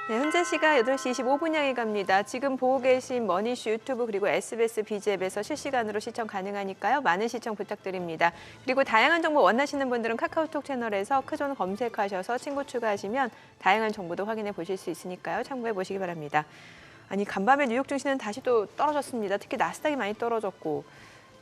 네, 현재 시각 8시 25분 향해 갑니다. 지금 보고 계신 머니슈 유튜브 그리고 SBS 비즈앱에서 실시간으로 시청 가능하니까요. 많은 시청 부탁드립니다. 그리고 다양한 정보 원하시는 분들은 카카오톡 채널에서 크존 검색하셔서 친구 추가하시면 다양한 정보도 확인해 보실 수 있으니까요. 참고해 보시기 바랍니다. 아니 간밤에 뉴욕 증시는 다시 또 떨어졌습니다. 특히 나스닥이 많이 떨어졌고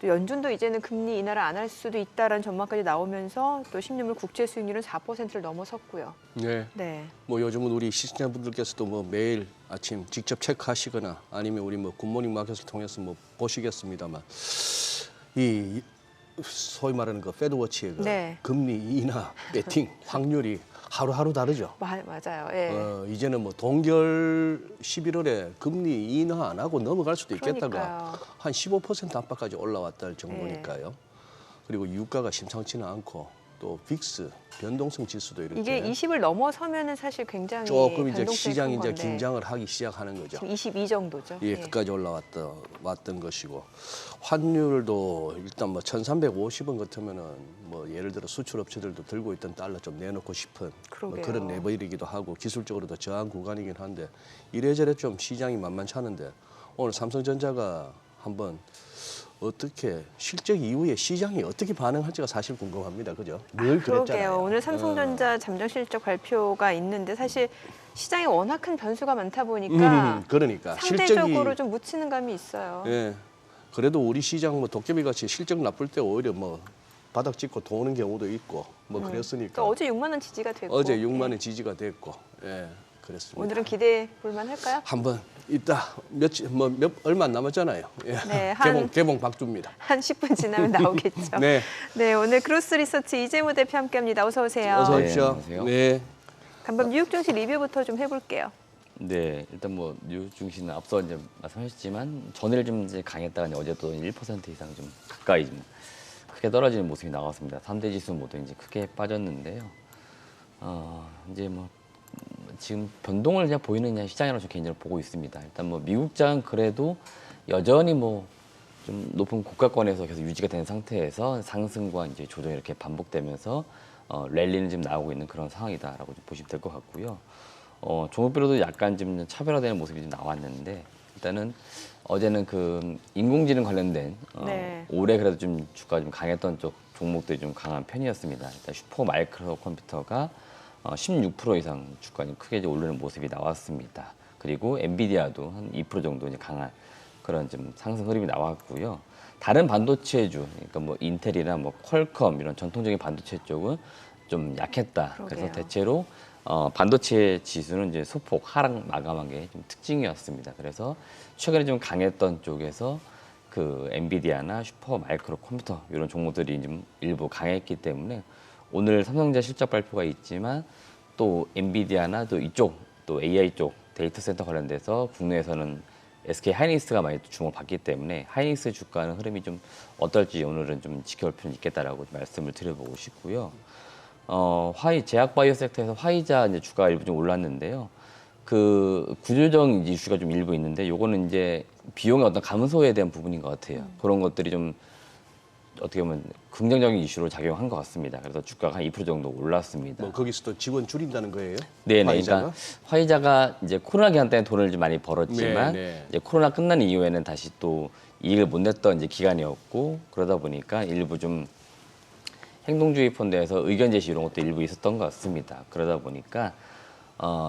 또 연준도 이제는 금리 인하를 안 할 수도 있다라는 전망까지 나오면서 또 10년물 국채 수익률은 4%를 넘어섰고요. 네. 네. 뭐 요즘은 우리 시청자분들께서도 뭐 매일 아침 직접 체크하시거나 아니면 우리 뭐 굿모닝 마켓을 통해서 뭐 보시겠습니다만 이 소위 말하는 그 페드워치의 그 네. 금리 인하 배팅 확률이 하루하루 다르죠. 맞아요. 예. 이제는 뭐 동결 11월에 금리 인하 안 하고 넘어갈 수도 있겠다가 그러니까요. 한 15% 안팎까지 올라왔다 정도니까요. 그리고 유가가 심상치는 않고 또 빅스 변동성 지수도 이렇게 이게 20을 넘어서면은 사실 굉장히 조금 이제 변동성이 시장이 큰 이제 건데 긴장을 하기 시작하는 거죠. 지금 22 정도죠. 예, 끝까지 왔던 것이고 환율도 일단 뭐 1,350원 같으면은 뭐 예를 들어 수출 업체들도 들고 있던 달러 좀 내놓고 싶은 뭐 그러게요. 그런 내버리기도 하고 기술적으로도 저항 구간이긴 한데 이래저래 좀 시장이 만만치 않은데 오늘 삼성전자가 한번 어떻게 실적 이후에 시장이 어떻게 반응할지가 사실 궁금합니다. 그죠? 늘 그러게요. 그랬잖아요. 오늘 삼성전자 잠정 실적 발표가 있는데 사실 시장에 워낙 큰 변수가 많다 보니까 그러니까 상대적으로 좀 묻히는 감이 있어요. 예. 그래도 우리 시장 뭐 도깨비 같이 실적 나쁠 때 오히려 뭐 바닥 찍고 도는 경우도 있고 뭐 그랬으니까 또 어제 6만 원 지지가 됐고 어제 6만 원 지지가 됐고 예. 그랬습니다. 오늘은 기대해 볼 만할까요? 한번 이따 얼마 안 남았잖아요. 예. 네, 개봉 박두입니다. 한 10분 지나면 나오겠죠. 네. 네, 오늘 크로스 리서치 이재무 대표 함께합니다. 어서 오세요. 어서 네, 오십시오. 안녕하세요. 네. 간밤 뉴욕 증시 리뷰부터 좀 해볼게요. 네, 일단 뭐 뉴욕 증시는 앞서 이제 말씀하셨지만 전일 좀 이제 강했다가 이제 어제 또 1% 이상 좀 가까이 좀 크게 떨어지는 모습이 나왔습니다. 3대 지수 모두 이제 크게 빠졌는데요. 이제 뭐 지금 변동을 그냥 보이는 시장이라고 저는 개인적으로 보고 있습니다. 일단 뭐 미국장 그래도 여전히 뭐 좀 높은 고가권에서 계속 유지가 된 상태에서 상승과 이제 조정이 이렇게 반복되면서 랠리는 지금 나오고 있는 그런 상황이다라고 좀 보시면 될 것 같고요. 종목별로도 약간 좀 차별화되는 모습이 좀 나왔는데 일단은 어제는 그 인공지능 관련된 네. 올해 그래도 좀 주가 좀 강했던 쪽 종목들이 좀 강한 편이었습니다. 일단 슈퍼 마이크로 컴퓨터가 16% 이상 주가 좀 크게 오르는 모습이 나왔습니다. 그리고 엔비디아도 한 2% 정도 이제 강한 그런 좀 상승 흐름이 나왔고요. 다른 반도체주, 그러니까 뭐 인텔이나 뭐 퀄컴 이런 전통적인 반도체 쪽은 좀 약했다. 그러게요. 그래서 대체로 반도체 지수는 이제 소폭 하락 마감한 게 좀 특징이었습니다. 그래서 최근에 좀 강했던 쪽에서 그 엔비디아나 슈퍼 마이크로 컴퓨터 이런 종목들이 좀 일부 강했기 때문에 오늘 삼성전자 실적 발표가 있지만 또 엔비디아나 또 이쪽 또 AI 쪽 데이터 센터 관련돼서 국내에서는 SK 하이닉스가 많이 주목을 받기 때문에 하이닉스 주가는 흐름이 좀 어떨지 오늘은 좀 지켜볼 필요는 있겠다라고 말씀을 드려보고 싶고요. 제약 바이오 섹터에서 화이자 이제 주가 일부 좀 올랐는데요. 그 구조적 이슈가 좀 일부 있는데 요거는 이제 비용의 어떤 감소에 대한 부분인 것 같아요. 그런 것들이 좀 어떻게 보면 긍정적인 이슈로 작용한 것 같습니다. 그래서 주가가 한 2% 정도 올랐습니다. 뭐 거기서 또 직원 줄인다는 거예요? 네, 화이자가? 그러니까 화이자가 이제 코로나 기간 때문에 돈을 좀 많이 벌었지만 네. 이제 코로나 끝난 이후에는 다시 또 이익을 못 냈던 이제 기간이었고 그러다 보니까 일부 좀 행동주의 펀드에서 의견 제시 이런 것도 일부 있었던 것 같습니다. 그러다 보니까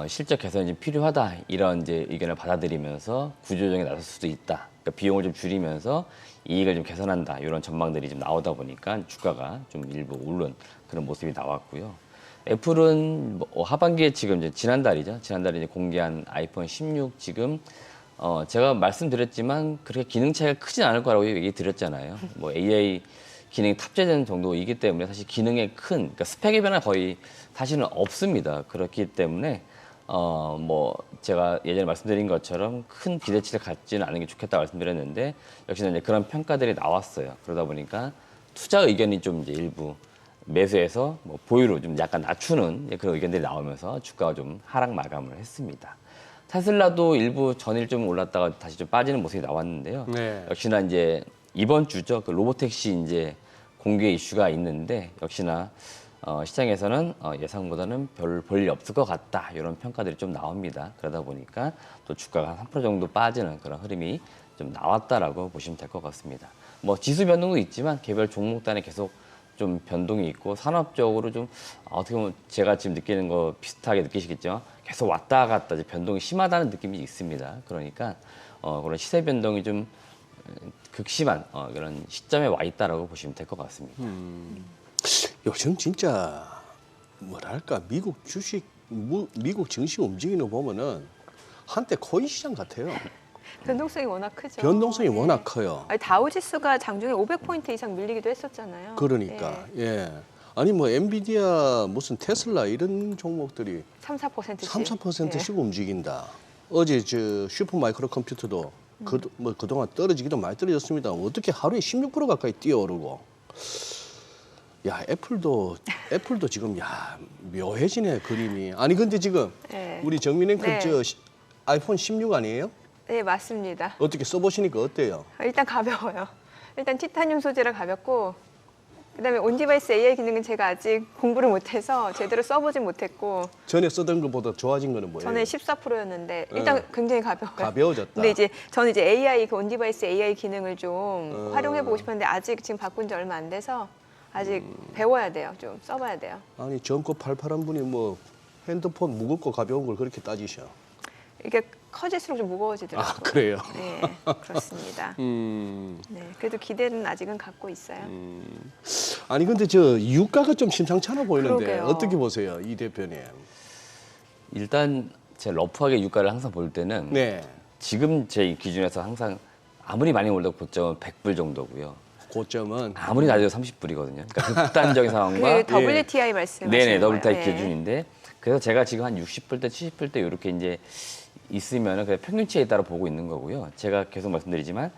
실적 개선이 좀 필요하다 이런 이제 의견을 받아들이면서 구조조정에 나설 수도 있다. 그러니까 비용을 좀 줄이면서 이익을 좀 개선한다 이런 전망들이 좀 나오다 보니까 주가가 좀 일부 오른 그런 모습이 나왔고요. 애플은 뭐 하반기에 지금 이제 지난달에 이제 공개한 아이폰 16 지금 제가 말씀드렸지만 그렇게 기능 차이가 크진 않을 거라고 얘기 드렸잖아요. 뭐 AI 기능이 탑재되는 정도이기 때문에 사실 기능의 그러니까 스펙의 변화 거의 사실은 없습니다. 그렇기 때문에 뭐 제가 예전에 말씀드린 것처럼 큰 기대치를 갖지는 않은 게 좋겠다 말씀드렸는데 역시나 이제 그런 평가들이 나왔어요. 그러다 보니까 투자 의견이 좀 이제 일부 매수해서 뭐 보유로 좀 약간 낮추는 그런 의견들이 나오면서 주가가 좀 하락 마감을 했습니다. 테슬라도 일부 전일 좀 올랐다가 다시 좀 빠지는 모습이 나왔는데요. 네. 역시나 이제 이번 주죠. 그 로보택시 이제 공개 이슈가 있는데 역시나 시장에서는 예상보다는 별 볼 일 없을 것 같다 이런 평가들이 좀 나옵니다. 그러다 보니까 또 주가가 한 3% 정도 빠지는 그런 흐름이 좀 나왔다라고 보시면 될 것 같습니다. 뭐 지수 변동도 있지만 개별 종목단에 계속 좀 변동이 있고 산업적으로 좀 어떻게 보면 제가 지금 느끼는 거 비슷하게 느끼시겠죠. 계속 왔다 갔다 이제 변동이 심하다는 느낌이 있습니다. 그러니까 그런 시세 변동이 좀 극심한 그런 시점에 와 있다라고 보시면 될 것 같습니다. 요즘 진짜 뭐랄까 미국 주식, 미국 증시 움직이는 거 보면은 한때 코인 시장 같아요. 변동성이 워낙 크죠. 변동성이 네. 워낙 커요. 아니, 다우지수가 장중에 500포인트 이상 밀리기도 했었잖아요. 그러니까 예. 예. 아니 뭐 엔비디아 무슨 테슬라 이런 종목들이 3, 4%씩. 3, 4%씩 움직인다. 어제 저 슈퍼 마이크로 컴퓨터도 그동안 떨어지기도 많이 떨어졌습니다. 어떻게 하루에 16% 가까이 뛰어오르고. 야, 애플도 지금 야, 묘해지네, 그림이. 아니 근데 지금 네. 우리 정민 앵커 네. 저 아이폰 16 아니에요? 네, 맞습니다. 어떻게 써보시니까 어때요? 일단 가벼워요. 일단 티타늄 소재라 가볍고, 그다음에 온디바이스 AI 기능은 제가 아직 공부를 못해서 제대로 써보진 못했고, 전에 쓰던 것보다 좋아진 거는 뭐예요? 전에 14%였는데 일단 굉장히 가벼워요. 가벼워졌다. 근데 이제 저는 이제 AI 그 온디바이스 AI 기능을 좀 활용해 보고 싶었는데 아직 지금 바꾼 지 얼마 안 돼서 아직 배워야 돼요. 좀 써봐야 돼요. 아니 젊고 팔팔한 분이 뭐 핸드폰 무겁고 가벼운 걸 그렇게 따지셔. 이게 커질수록 좀 무거워지더라고요. 아 그래요? 네, 그렇습니다. 음. 네, 그래도 기대는 아직은 갖고 있어요. 아니 근데 저 유가가 좀 심상치 않아 보이는데 그러게요. 어떻게 보세요, 이 대표님? 일단 제 러프하게 유가를 항상 볼 때는 네, 지금 제 기준에서 항상 아무리 많이 올라도 고점은 100불 정도고요. 고점은 아무리 낮아도 30불이거든요. 그러니까 극단적인 상황과 그 WTI 말씀하시는 네네 거예요. WTI 네. 기준인데 그래서 제가 지금 한 60불대, 70불대 이렇게 이제 있으면은 그냥 평균치에 따라 보고 있는 거고요. 제가 계속 말씀드리지만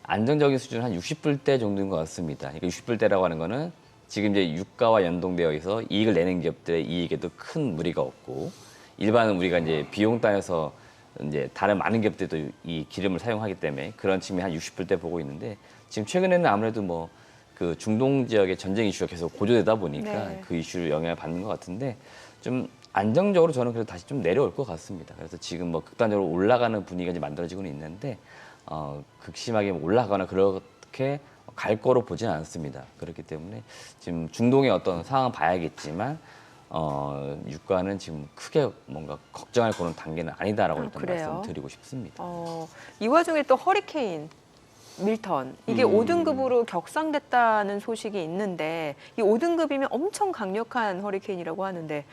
안정적인 수준은 한 60불대 정도인 것 같습니다. 그러니까 60불대라고 하는 거는 지금 이제 유가와 연동되어 있어 이익을 내는 기업들의 이익에도 큰 무리가 없고 일반은 우리가 이제 비용 단에서 이제 다른 많은 기업들도 이 기름을 사용하기 때문에 그런 측면 한 60불대 보고 있는데 지금 최근에는 아무래도 뭐 그 중동 지역의 전쟁 이슈가 계속 고조되다 보니까 네. 그 이슈를 영향을 받는 것 같은데 좀 안정적으로 저는 그래도 다시 좀 내려올 것 같습니다. 그래서 지금 뭐 극단적으로 올라가는 분위기가 이제 만들어지고는 있는데 극심하게 올라가거나 그렇게 갈 거로 보지는 않습니다. 그렇기 때문에 지금 중동의 어떤 상황은 봐야겠지만 유가는 지금 크게 뭔가 걱정할 그런 단계는 아니다라고 일단 그래요? 말씀드리고 싶습니다. 이 와중에 또 허리케인 밀턴 이게 5등급으로 격상됐다는 소식이 있는데 이 5등급이면 엄청 강력한 허리케인이라고 하는데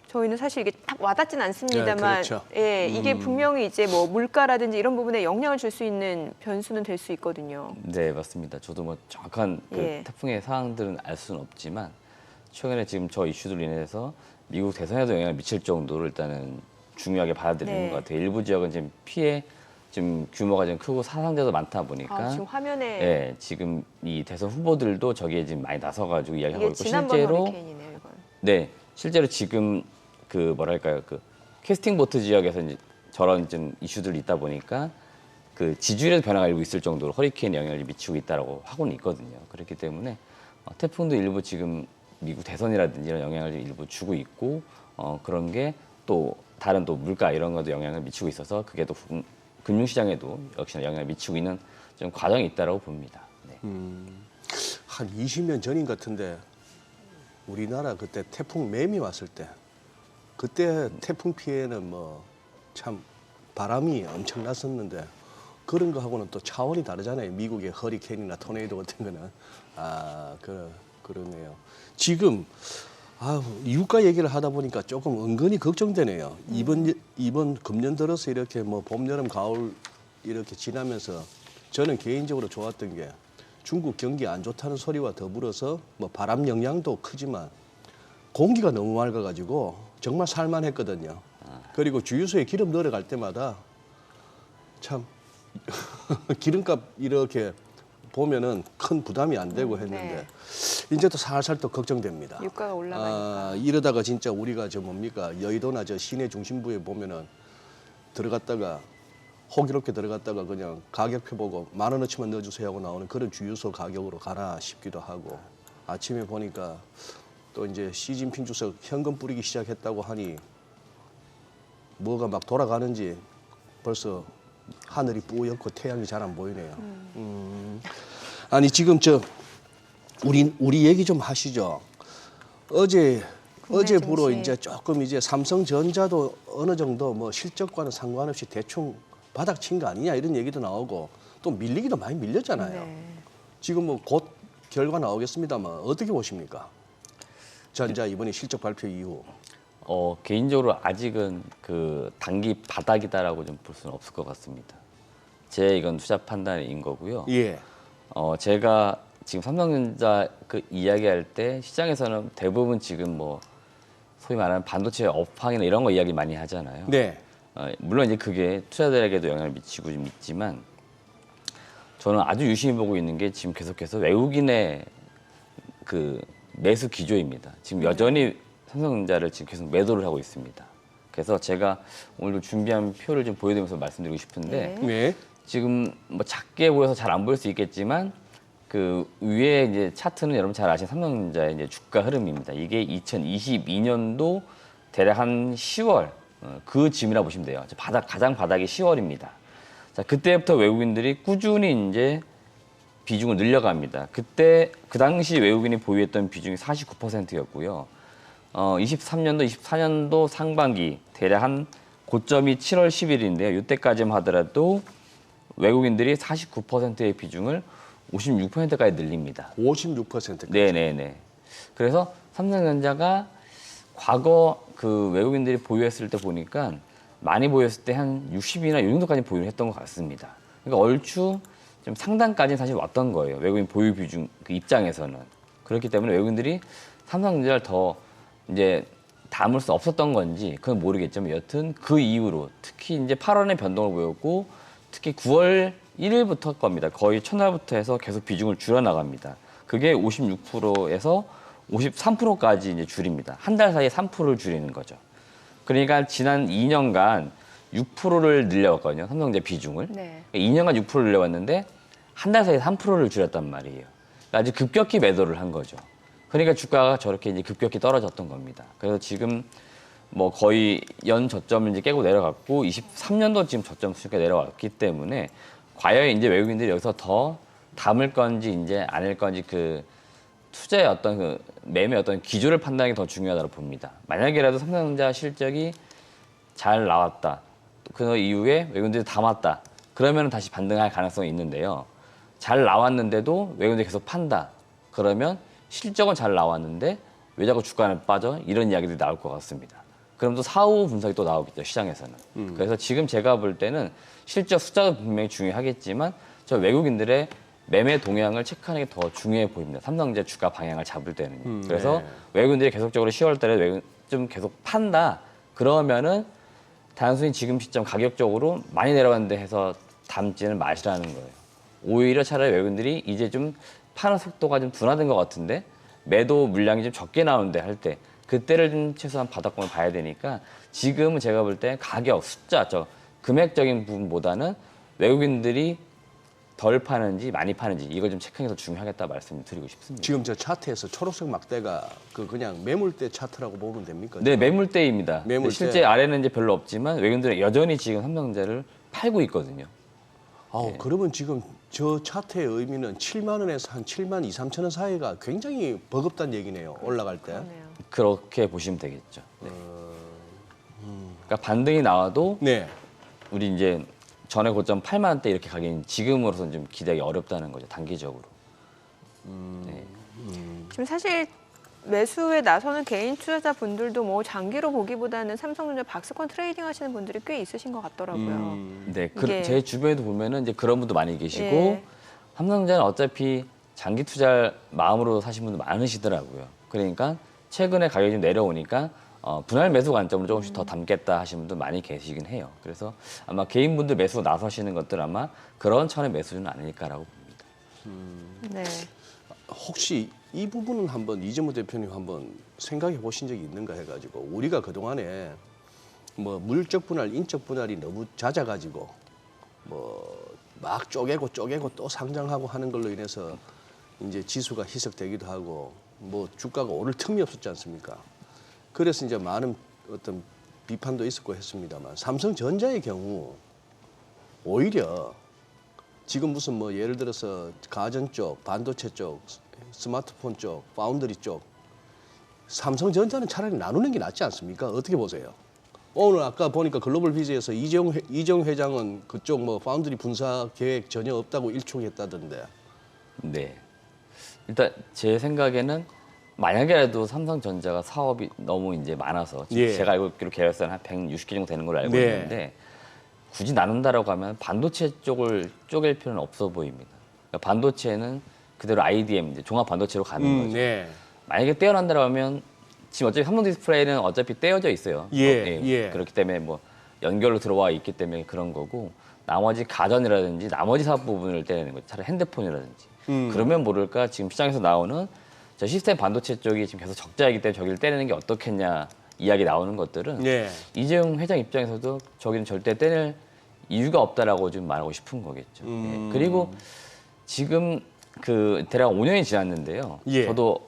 저희는 사실 이게 딱 와닿진 않습니다만 네, 그렇죠. 예, 이게 분명히 이제 뭐 물가라든지 이런 부분에 영향을 줄 수 있는 변수는 될 수 있거든요. 네, 맞습니다. 저도 뭐 정확한 그 예. 태풍의 상황들은 알 수는 없지만 최근에 지금 저 이슈들로 인해서 미국 대선에도 영향을 미칠 정도로 일단은 중요하게 받아들이는 네. 것 같아요. 일부 지역은 지금 피해 좀 규모가 좀 크고 사상자도 많다 보니까 지금 화면에 예, 지금 이 대선 후보들도 저기에 지금 많이 나서가지고 이야기하고 이게 있고 지난번 실제로 허리케인이네요, 이건. 네, 실제로 지금 그 뭐랄까요, 그 캐스팅 보트 지역에서 이제 저런 좀 이슈들이 있다 보니까 그 지지율에도 변화가 일부 있을 정도로 허리케인 영향을 미치고 있다라고 하고는 있거든요. 그렇기 때문에 태풍도 일부 지금 미국 대선이라든지 이런 영향을 일부 주고 있고 그런 게 또 다른 또 물가 이런 것도 영향을 미치고 있어서 그게 또 금융시장에도 역시나 영향을 미치고 있는 좀 과정이 있다라고 봅니다. 네. 한 20년 전인 것 같은데 우리나라 그때 태풍 매미 왔을 때 그때 태풍 피해는 뭐 참 바람이 엄청 났었는데 그런 거하고는 또 차원이 다르잖아요. 미국의 허리케인이나 토네이도 같은 거는 그러네요. 지금 유가 얘기를 하다 보니까 조금 은근히 걱정되네요. 이번 금년 들어서 이렇게 뭐 봄, 여름, 가을 이렇게 지나면서 저는 개인적으로 좋았던 게 중국 경기 안 좋다는 소리와 더불어서 뭐 바람 영향도 크지만 공기가 너무 맑아가지고 정말 살만했거든요. 그리고 주유소에 기름 넣으러 때마다 참 기름값 이렇게 보면은 큰 부담이 안 되고 했는데 이제 또 살살 또 걱정됩니다. 유가가 올라가니까. 이러다가 진짜 우리가 저 뭡니까 여의도나 저 시내 중심부에 보면은 들어갔다가 호기롭게 들어갔다가 그냥 가격표 보고 10,000원어치만 넣어주세요 하고 나오는 그런 주유소 가격으로 가나 싶기도 하고 아침에 보니까 또 이제 시진핑 주석 현금 뿌리기 시작했다고 하니 뭐가 막 돌아가는지 벌써 하늘이 뿌옇고 태양이 잘 안 보이네요. 아니 지금 우리 얘기 좀 하시죠. 어제부로 증시. 이제 조금 이제 삼성전자도 어느 정도 뭐 실적과는 상관없이 대충 바닥 친 거 아니냐 이런 얘기도 나오고 또 밀리기도 많이 밀렸잖아요. 네. 지금 뭐 곧 결과 나오겠습니다만 어떻게 보십니까? 전자 이번에 실적 발표 이후. 개인적으로 아직은 그 단기 바닥이다라고 좀 볼 수는 없을 것 같습니다. 제 이건 투자 판단인 거고요. 예. 제가 지금 삼성전자 그 이야기할 때 시장에서는 대부분 지금 뭐 소위 말하는 반도체 업황이나 이런 거 이야기 많이 하잖아요. 네. 물론 이제 그게 투자자들에게도 영향을 미치고 좀 있지만 저는 아주 유심히 보고 있는 게 지금 계속해서 외국인의 그 매수 기조입니다. 지금 여전히 삼성전자를 지금 계속 매도를 하고 있습니다. 그래서 제가 오늘도 준비한 표를 좀 보여드리면서 말씀드리고 싶은데 네. 네. 지금 뭐 작게 보여서 잘 안 보일 수 있겠지만 그 위에 이제 차트는 여러분 잘 아시는 삼성전자의 이제 주가 흐름입니다. 이게 2022년도 대략 한 10월 그 즈음이라 보시면 돼요. 가장 바닥이 10월입니다. 자, 그때부터 외국인들이 꾸준히 이제 비중을 늘려갑니다. 그때 그 당시 외국인이 보유했던 비중이 49%였고요. 23년도, 24년도 상반기 대략 한 고점이 7월 10일인데요. 이때까지만 하더라도 외국인들이 49%의 비중을 56%까지 늘립니다. 56%. 네네네. 그래서 삼성전자가 과거 그 외국인들이 보유했을 때 보니까 많이 보유했을 때 한 60이나 이 정도까지 보유를 했던 것 같습니다. 그러니까 얼추 좀 상단까지는 사실 왔던 거예요. 외국인 보유 비중 그 입장에서는. 그렇기 때문에 외국인들이 삼성전자를 더 이제 담을 수 없었던 건지 그건 모르겠지만 여튼 그 이후로 특히 이제 8월에 변동을 보였고 특히 9월 1일부터 겁니다. 거의 첫날부터 해서 계속 비중을 줄여나갑니다. 그게 56%에서 53%까지 이제 줄입니다. 한 달 사이에 3%를 줄이는 거죠. 그러니까 지난 2년간 6%를 늘려왔거든요. 삼성전자 비중을. 네. 2년간 6%를 늘려왔는데 한 달 사이에 3%를 줄였단 말이에요. 그러니까 아주 급격히 매도를 한 거죠. 그러니까 주가가 저렇게 이제 급격히 떨어졌던 겁니다. 그래서 지금 뭐 거의 연 저점을 이제 깨고 내려갔고 23년도 지금 저점 수준까지 내려왔기 때문에 과연 이제 외국인들이 여기서 더 담을 건지 이제 아닐 건지 그 투자의 어떤 그 매매 어떤 기조를 판단하기 더 중요하다고 봅니다. 만약에라도 삼성전자 실적이 잘 나왔다. 그 이후에 외국인들이 담았다. 그러면 다시 반등할 가능성이 있는데요. 잘 나왔는데도 외국인들이 계속 판다. 그러면 실적은 잘 나왔는데 왜 자꾸 주가는 빠져? 이런 이야기들이 나올 것 같습니다. 그럼 또 사후 분석이 또 나오겠죠, 시장에서는. 그래서 지금 제가 볼 때는 실적 숫자도 분명히 중요하겠지만 저 외국인들의 매매 동향을 체크하는 게 더 중요해 보입니다. 삼성전자 주가 방향을 잡을 때는. 그래서 네. 외국인들이 계속적으로 10월 달에 좀 계속 판다. 그러면은 단순히 지금 시점 가격적으로 많이 내려왔는데 해서 담지는 마시라는 거예요. 오히려 차라리 외국인들이 이제 좀 파는 속도가 좀 둔화된 것 같은데 매도 물량이 좀 적게 나오는데 할 때 그때를 좀 최소한 바닥권을 봐야 되니까 지금은 제가 볼 때 가격, 숫자, 금액적인 부분보다는 외국인들이 덜 파는지 많이 파는지 이걸 좀 체크해서 중요하겠다 말씀을 드리고 싶습니다. 지금 저 차트에서 초록색 막대가 그냥 매물대 차트라고 보면 됩니까? 네, 매물대입니다. 매물대. 실제 아래는 이제 별로 없지만 외국인들은 여전히 지금 삼성전자를 팔고 있거든요. 그러면 지금 저 차트의 의미는 7만 원에서 한 7만 2, 3천 원 사이가 굉장히 버겁다는 얘기네요. 올라갈 때. 그러네요. 그렇게 보시면 되겠죠. 네. 그러니까 반등이 나와도 네. 우리 이제 전에 고점 8만 원대 이렇게 가기는 지금으로서는 좀 기대하기 어렵다는 거죠. 단기적으로. 네. 지금 사실 매수에 나서는 개인 투자자분들도 뭐 장기로 보기보다는 삼성전자 박스권 트레이딩 하시는 분들이 꽤 있으신 것 같더라고요. 네, 이게- 제 주변에도 보면은 이제 그런 분도 많이 계시고 예. 삼성전자는 어차피 장기 투자 마음으로 사신 분도 많으시더라고요. 그러니까 최근에 가격이 좀 내려오니까 분할 매수 관점으로 조금씩 더 담겠다 하시는 분도 많이 계시긴 해요. 그래서 아마 개인분들 매수 나서시는 것들 아마 그런 차원의 매수는 아닐까라고 봅니다. 네. 혹시 이 부분은 한번 이재모 대표님 한번 생각해 보신 적이 있는가 해가지고 우리가 그동안에 뭐 물적 분할, 인적 분할이 너무 잦아가지고 뭐 막 쪼개고 또 상장하고 하는 걸로 인해서 이제 지수가 희석되기도 하고 뭐 주가가 오를 틈이 없었지 않습니까? 그래서 이제 많은 어떤 비판도 있었고 했습니다만 삼성전자의 경우 오히려 지금 무슨 뭐 예를 들어서 가전 쪽, 반도체 쪽, 스마트폰 쪽, 파운드리 쪽 삼성전자는 차라리 나누는 게 낫지 않습니까? 어떻게 보세요? 오늘 아까 보니까 글로벌 비즈에서 이재용 회장은 그쪽 뭐 파운드리 분사 계획 전혀 없다고 일축했다던데. 네. 일단 제 생각에는 만약에라도 삼성전자가 사업이 너무 이제 많아서 지금 예. 제가 알고 있기로 계열사는 한 160개 정도 되는 걸로 알고 네. 있는데 굳이 나눈다라고 하면 반도체 쪽을 쪼갤 필요는 없어 보입니다. 그러니까 반도체는 그대로 IDM 이제 종합 반도체로 가는 거죠. 네. 만약에 떼어난다고 하면 지금 어차피 삼성 디스플레이는 어차피 떼어져 있어요. 예. 그렇기 때문에 뭐 연결로 들어와 있기 때문에 그런 거고 나머지 가전이라든지 나머지 사업 부분을 떼내는 거죠. 차라리 핸드폰이라든지. 그러면 모를까 지금 시장에서 나오는 저 시스템 반도체 쪽이 지금 계속 적자이기 때문에 저기를 떼내는 게 어떻겠냐 이야기 나오는 것들은 네. 이재용 회장 입장에서도 저기는 절대 떼낼 이유가 없다라고 좀 말하고 싶은 거겠죠. 예. 그리고 지금 그 대략 5년이 지났는데요. 예. 저도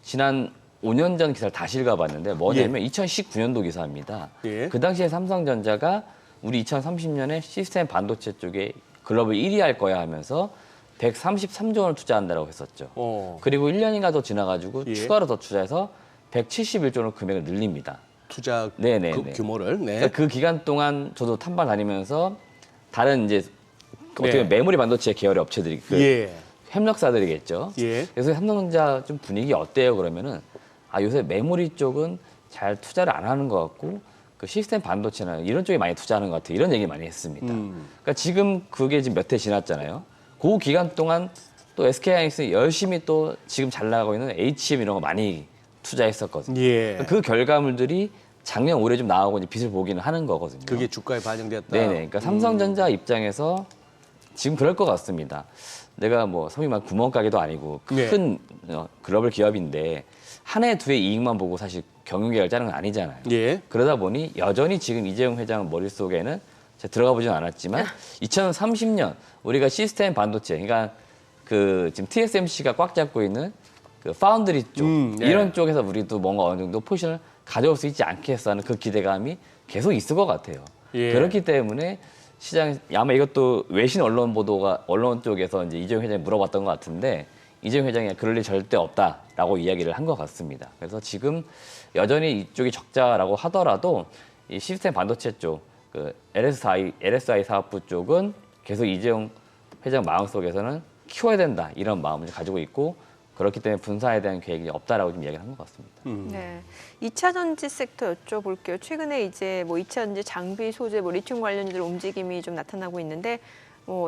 지난 5년 전 기사를 다시 읽어봤는데 뭐냐면 2019년도 기사입니다. 예. 그 당시에 삼성전자가 우리 2030년에 시스템 반도체 쪽에 글로벌 1위 할 거야 하면서 133조 원을 투자한다고 했었죠. 그리고 1년인가 더 지나가지고 예. 추가로 더 투자해서 171조 원을 금액을 늘립니다. 투자 네네네. 그 규모를. 네. 그러니까 그 기간 동안 저도 탐방 다니면서 다른 이제 어떻게 네. 보면 메모리 반도체 계열의 업체들이 그 예. 협력사들이겠죠. 예. 그래서 삼성전자 좀 분위기 어때요? 그러면은 요새 메모리 쪽은 잘 투자를 안 하는 것 같고 그 시스템 반도체나 이런 쪽에 많이 투자하는 것 같아요. 이런 얘기 많이 했습니다. 그러니까 지금 그게 지금 몇 해 지났잖아요. 그 기간 동안 또 SK하이닉스 열심히 또 지금 잘 나가고 있는 HM 이런 거 많이 투자했었거든요. 예. 그 결과물들이 작년 올해 좀 나오고 이제 빛을 보기는 하는 거거든요. 그게 주가에 반영됐다. 네네. 그러니까 삼성전자 입장에서 지금 그럴 것 같습니다. 내가 뭐 소위 말 구멍가게도 아니고 네. 큰 글로벌 기업인데 한 해 두 해 이익만 보고 사실 경영계획을 짜는 건 아니잖아요. 예. 그러다 보니 여전히 지금 이재용 회장 머릿속에는 제가 들어가 보진 않았지만 2030년 우리가 시스템 반도체 그러니까 그 지금 TSMC가 꽉 잡고 있는 그 파운드리 쪽 네. 이런 쪽에서 우리도 뭔가 어느 정도 포지션을 가져올 수 있지 않겠어 하는 그 기대감이 계속 있을 것 같아요. 예. 그렇기 때문에 시장 아마 이것도 외신 언론 보도가 언론 쪽에서 이제 이재용 회장이 물어봤던 것 같은데 이재용 회장이 그럴 일 절대 없다라고 이야기를 한 것 같습니다. 그래서 지금 여전히 이쪽이 적자라고 하더라도 이 시스템 반도체 쪽, 그 LSI 사업부 쪽은 계속 이재용 회장 마음속에서는 키워야 된다 이런 마음을 가지고 있고 그렇기 때문에 분사에 대한 계획이 없다라고 좀 이야기를 한 것 같습니다. 네. 2차 전지 섹터 여쭤볼게요. 최근에 이제 뭐 2차 전지 장비 소재, 뭐 리튬 관련주들 움직임이 좀 나타나고 있는데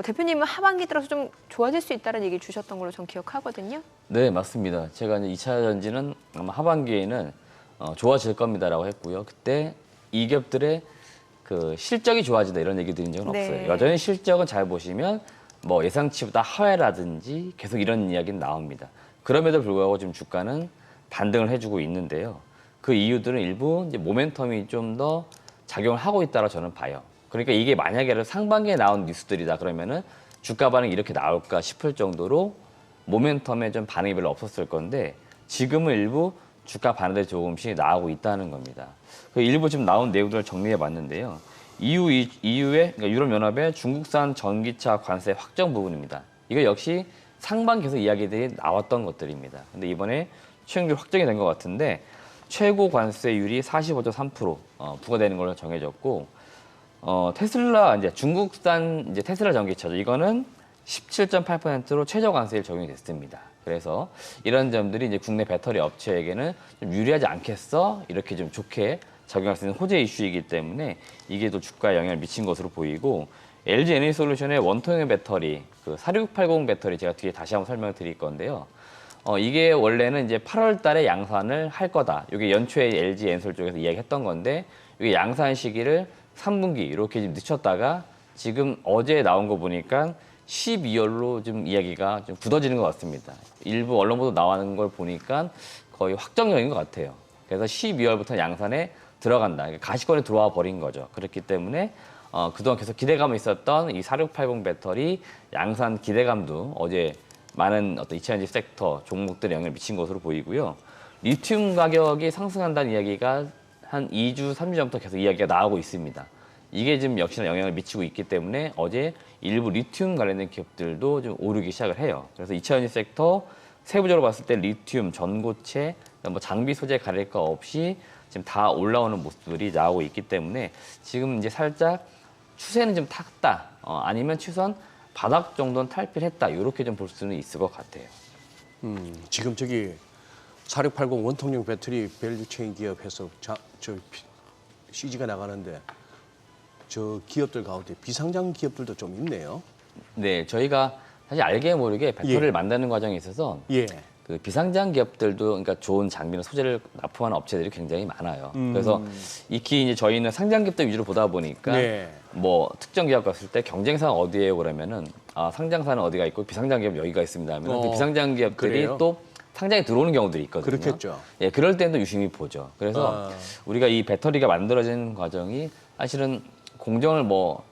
대표님은 하반기 들어서 좀 좋아질 수 있다는 얘기 주셨던 걸로 전 기억하거든요. 네, 맞습니다. 제가 이제 2차 전지는 아마 하반기에는 좋아질 겁니다라고 했고요. 그때 이 기업들의 그 실적이 좋아진다 이런 얘기 드린 적은 네. 없어요. 여전히 실적은 잘 보시면 뭐 예상치보다 하회라든지 계속 이런 이야기는 나옵니다. 그럼에도 불구하고 지금 주가는 반등을 해주고 있는데요. 그 이유들은 일부 이제 모멘텀이 좀 더 작용을 하고 있다고 저는 봐요. 그러니까 이게 만약에 상반기에 나온 뉴스들이다 그러면은 주가 반응이 이렇게 나올까 싶을 정도로 모멘텀에 좀 반응이 별로 없었을 건데 지금은 일부 주가 반응들이 조금씩 나오고 있다는 겁니다. 그 일부 지금 나온 내용들을 정리해 봤는데요. EU의 그러니까 유럽연합의 중국산 전기차 관세 확정 부분입니다. 이거 역시 상반기에서 이야기들이 나왔던 것들입니다. 근데 이번에 최종적으로 확정이 된 것 같은데 최고 관세율이 45.3% 부과되는 걸로 정해졌고 테슬라 이제 중국산 이제 테슬라 전기차죠. 이거는 17.8%로 최저 관세율 적용이 됐습니다. 그래서 이런 점들이 이제 국내 배터리 업체에게는 좀 유리하지 않겠어? 이렇게 좀 좋게 작용할 수 있는 호재 이슈이기 때문에 이게 또 주가에 영향을 미친 것으로 보이고 LG 에너지솔루션의 원통형 배터리, 그 4680 배터리 제가 뒤에 다시 한번 설명을 드릴 건데요. 이게 원래는 이제 8월 달에 양산을 할 거다. 이게 연초에 LG 엔솔 쪽에서 이야기했던 건데 이게 양산 시기를 3분기 이렇게 좀 늦췄다가 지금 어제 나온 거 보니까 12월로 좀 이야기가 좀 굳어지는 것 같습니다. 일부 언론 보도 나오는 걸 보니까 거의 확정적인 것 같아요. 그래서 12월부터 양산에 들어간다. 가시권에 들어와 버린 거죠. 그렇기 때문에 그동안 계속 기대감이 있었던 이 4680 배터리 양산 기대감도 어제 많은 어떤 2차 전지 섹터 종목들에 영향을 미친 것으로 보이고요. 리튬 가격이 상승한다는 이야기가 한 2주, 3주 전부터 계속 이야기가 나오고 있습니다. 이게 지금 역시나 영향을 미치고 있기 때문에 어제 일부 리튬 관련된 기업들도 좀 오르기 시작을 해요. 그래서 2차 전지 섹터 세부적으로 봤을 때 리튬, 전고체, 뭐 장비 소재 가릴 거 없이 지금 다 올라오는 모습들이 나오고 있기 때문에 지금 이제 살짝 추세는 좀 탔다, 아니면 최소한 바닥 정도는 탈피했다, 이렇게 좀 볼 수는 있을 것 같아요. 지금 저기 4680 원통형 배터리 밸류체인 기업에서 저 CG가 나가는데 저 기업들 가운데 비상장 기업들도 좀 있네요. 네, 저희가 사실 알게 모르게 배터리를 예. 만드는 과정에 있어서 예. 그 비상장 기업들도 그러니까 좋은 장비나 소재를 납품하는 업체들이 굉장히 많아요. 그래서 익히 이제 저희는 상장 기업들 위주로 보다 보니까 네. 뭐 특정 기업 갔을 때 경쟁사는 어디예요 그러면은 상장사는 어디가 있고 비상장 기업 여기가 있습니다 하면 그 비상장 기업들이 그래요? 또 상장에 들어오는 경우들이 있거든요. 그렇겠죠. 예, 그럴 때는 또 유심히 보죠. 그래서 우리가 이 배터리가 만들어지는 과정이 사실은 공정을 뭐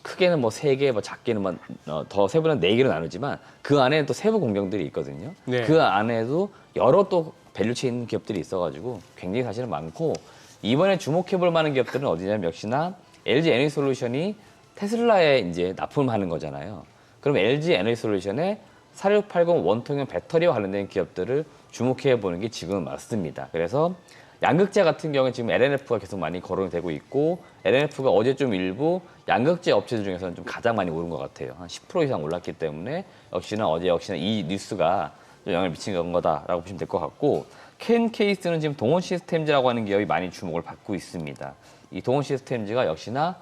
크게는 뭐 3개, 뭐 작게는 더 세부는 4개로 나누지만 그 안에는 또 세부 공정들이 있거든요. 네. 그 안에도 여러 또 밸류체인 기업들이 있어가지고 굉장히 사실은 많고, 이번에 주목해볼 만한 기업들은 어디냐면 역시나 LG 에너지솔루션이 테슬라에 이제 납품하는 거잖아요. 그럼 LG 에너지솔루션에 4680 원통형 배터리와 관련된 기업들을 주목해 보는 게 지금 맞습니다. 그래서 양극재 같은 경우는 지금 LNF가 계속 많이 거론이 되고 있고, LNF가 어제 좀 일부 양극재 업체들 중에서는 좀 가장 많이 오른 것 같아요. 한 10% 이상 올랐기 때문에 역시나 이 뉴스가 좀 영향을 미친 거다라고 보시면 될 것 같고, 캔 케이스는 지금 동원 시스템즈라고 하는 기업이 많이 주목을 받고 있습니다. 이 동원 시스템즈가 역시나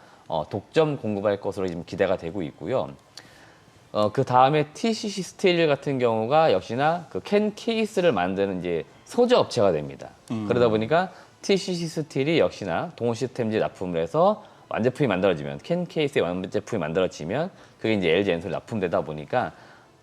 독점 공급할 것으로 지금 기대가 되고 있고요. 그 다음에 TCC 스틸 같은 경우가 역시나 그 캔 케이스를 만드는 이제 소재 업체가 됩니다. 그러다 보니까 TCC 스틸이 역시나 동원 시스템즈 납품을 해서 완제품이 만들어지면, 캔 케이스의 완제품이 만들어지면 그게 이제 LG 엔솔에 납품되다 보니까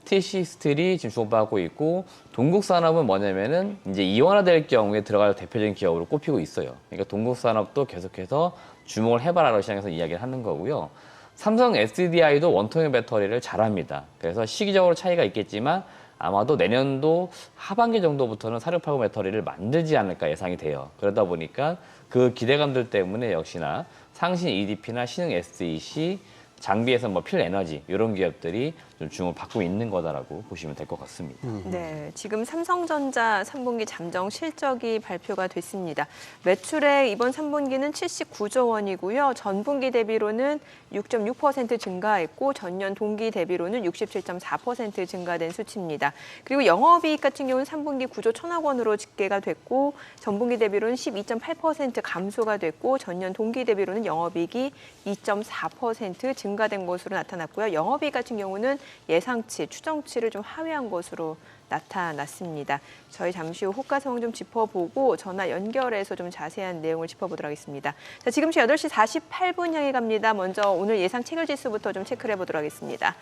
TCC 스틸이 지금 주목받고 있고, 동국산업은 뭐냐면은 이제 이원화될 경우에 들어갈 대표적인 기업으로 꼽히고 있어요. 그러니까 동국산업도 계속해서 주목을 해봐라라고 시장에서 이야기를 하는 거고요. 삼성 SDI도 원통형 배터리를 잘합니다. 그래서 시기적으로 차이가 있겠지만 아마도 내년도 하반기 정도부터는 4680 배터리를 만들지 않을까 예상이 돼요. 그러다 보니까 그 기대감들 때문에 역시나 상신 EDP나 신흥 SEC, 장비에서 뭐 필에너지 이런 기업들이 좀 주목을 받고 있는 거다라고 보시면 될 것 같습니다. 네, 지금 삼성전자 3분기 잠정 실적이 발표가 됐습니다. 매출액 이번 3분기는 79조 원이고요. 전분기 대비로는 6.6% 증가했고 전년 동기 대비로는 67.4% 증가된 수치입니다. 그리고 영업이익 같은 경우는 3분기 9조 1천억 원으로 집계가 됐고 전분기 대비로는 12.8% 감소가 됐고 전년 동기 대비로는 영업이익이 2.4% 증가된 것으로 나타났고요. 영업이익 같은 경우는 예상치, 추정치를 좀 하회한 것으로 나타났습니다. 저희 잠시 후 호가 상황 좀 짚어보고 전화 연결해서 좀 자세한 내용을 짚어보도록 하겠습니다. 자, 지금 8시 48분 향해 갑니다. 먼저 오늘 예상 체결지수부터 좀 체크를 해보도록 하겠습니다.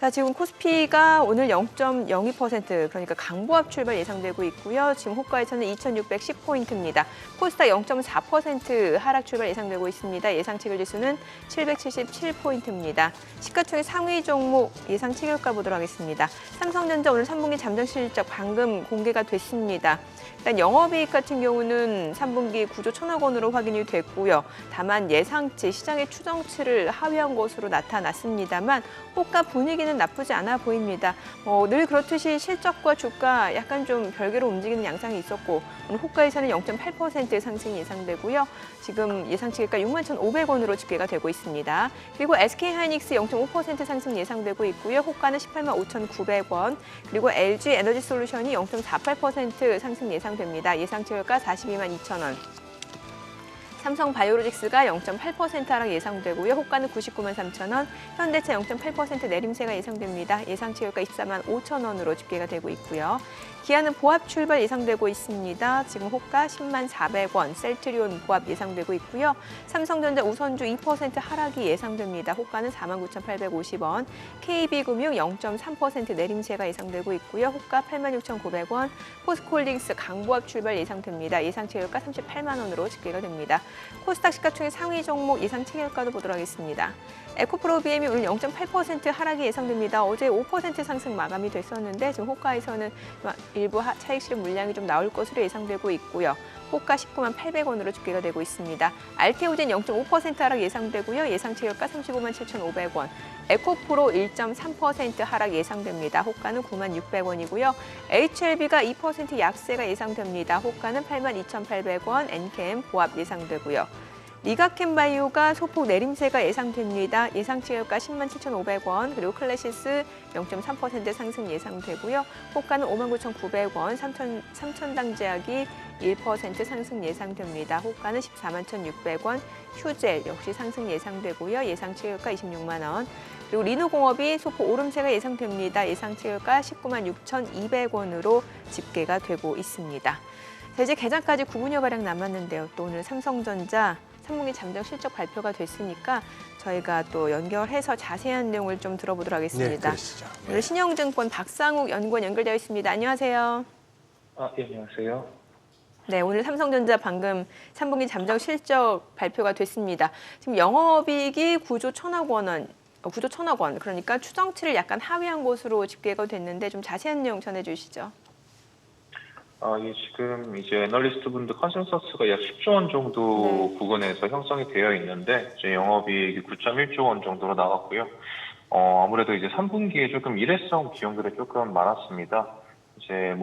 자, 지금 코스피가 오늘 0.02% 그러니까 강보합 출발 예상되고 있고요. 지금 호가에서는 2,610포인트입니다. 코스닥 0.4% 하락 출발 예상되고 있습니다. 예상 체결 지수는 777포인트입니다. 시가총액 상위 종목 예상 체결가 보도록 하겠습니다. 삼성전자 오늘 3분기 잠정 실적 방금 공개가 됐습니다. 일단 영업이익 같은 경우는 3분기 9조 1천억 원으로 확인이 됐고요. 다만 예상치, 시장의 추정치를 하회한 것으로 나타났습니다만 호가 분위기는 나쁘지 않아 보입니다. 늘 그렇듯이 실적과 주가 약간 좀 별개로 움직이는 양상이 있었고 오늘 호가에서는 0.8% 상승이 예상되고요. 지금 예상치가 61,500원으로 집계가 되고 있습니다. 그리고 SK하이닉스 0.5% 상승 예상되고 있고요. 호가는 185,900원. 그리고 LG 에너지솔루션이 0.48% 상승 예상됩니다. 예상치가 422,200원. 삼성바이오로직스가 0.8% 하락 예상되고요. 호가는 993,000원, 현대차 0.8% 내림세가 예상됩니다. 예상치가 245,000원으로 집계가 되고 있고요. 기아는 보합 출발 예상되고 있습니다. 지금 호가 104,000원, 셀트리온 보합 예상되고 있고요. 삼성전자 우선주 2% 하락이 예상됩니다. 호가는 49,850원, KB금융 0.3% 내림세가 예상되고 있고요. 호가 86,900원, 포스코홀딩스 강보합 출발 예상됩니다. 예상치가 38만 원으로 집계가 됩니다. 코스닥 시가총액 상위 종목 이상 체결가도 보도록 하겠습니다. 에코프로 BM이 오늘 0.8% 하락이 예상됩니다. 어제 5% 상승 마감이 됐었는데 지금 호가에서는 일부 차익 실현 물량이 좀 나올 것으로 예상되고 있고요. 호가 19만 800원으로 집계가 되고 있습니다. 알테오젠 0.5% 하락 예상되고요. 예상 체결가 35만 7,500원. 에코프로 1.3% 하락 예상됩니다. 호가는 9만 600원이고요. HLB가 2% 약세가 예상됩니다. 호가는 8만 2,800원. 엔캠 보합 예상되고요. 리가캠바이오가 소폭 내림세가 예상됩니다. 예상 체결가 10만 7,500원, 그리고 클래시스 0.3% 상승 예상되고요. 호가는 59,900원, 삼천당 제약이 1% 상승 예상됩니다. 호가는 14만 1,600원, 휴젤 역시 상승 예상되고요. 예상 체결가 26만 원. 그리고 리노공업이 소폭 오름세가 예상됩니다. 예상 체결가 19만 6,200원으로 집계가 되고 있습니다. 자, 이제 개장까지 9분여가량 남았는데요. 또 오늘 삼성전자 3분기 잠정 실적 발표가 됐으니까 저희가 또 연결해서 자세한 내용을 좀 들어보도록 하겠습니다. 그러시죠. 오늘 신영증권 박상욱 연구원 연결되어 있습니다. 안녕하세요. 예, 안녕하세요. 네, 오늘 삼성전자 방금 3분기 잠정 실적 발표가 됐습니다. 지금 영업이익이 9조 1,000억 원, 그러니까 추정치를 약간 하회한 것으로 집계가 됐는데 좀 자세한 내용 전해주시죠. 예, 지금 이제 애널리스트 분들 컨센서스가 약 10조 원 정도 네. 부근에서 형성이 되어 있는데, 이제 영업이익이 9.1조 원 정도로 나왔고요. 아무래도 이제 3분기에 조금 일회성 비용들이 조금 많았습니다. 이제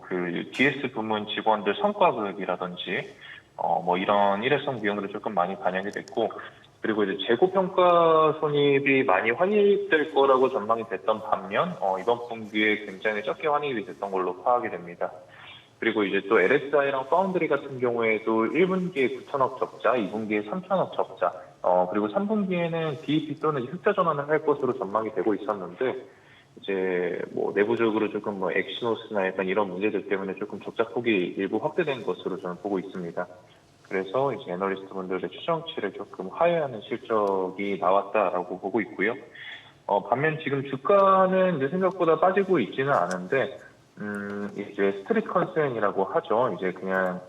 그 DS 부문 직원들 성과급이라든지, 이런 일회성 비용들이 조금 많이 반영이 됐고, 그리고 이제 재고평가 손익이 많이 환입될 거라고 전망이 됐던 반면, 이번 분기에 굉장히 적게 환입이 됐던 걸로 파악이 됩니다. 그리고 이제 또 LSI랑 파운드리 같은 경우에도 1분기에 9천억 적자, 2분기에 3천억 적자, 그리고 3분기에는 BEP 또는 흑자 전환을 할 것으로 전망이 되고 있었는데, 이제 내부적으로 조금 엑시노스나 약간 이런 문제들 때문에 조금 적자 폭이 일부 확대된 것으로 저는 보고 있습니다. 그래서 이제 애널리스트 분들의 추정치를 조금 하회하는 실적이 나왔다라고 보고 있고요. 반면 지금 주가는 이제 생각보다 빠지고 있지는 않은데, 이제 스트릿 컨센이라고 하죠. 이제 그냥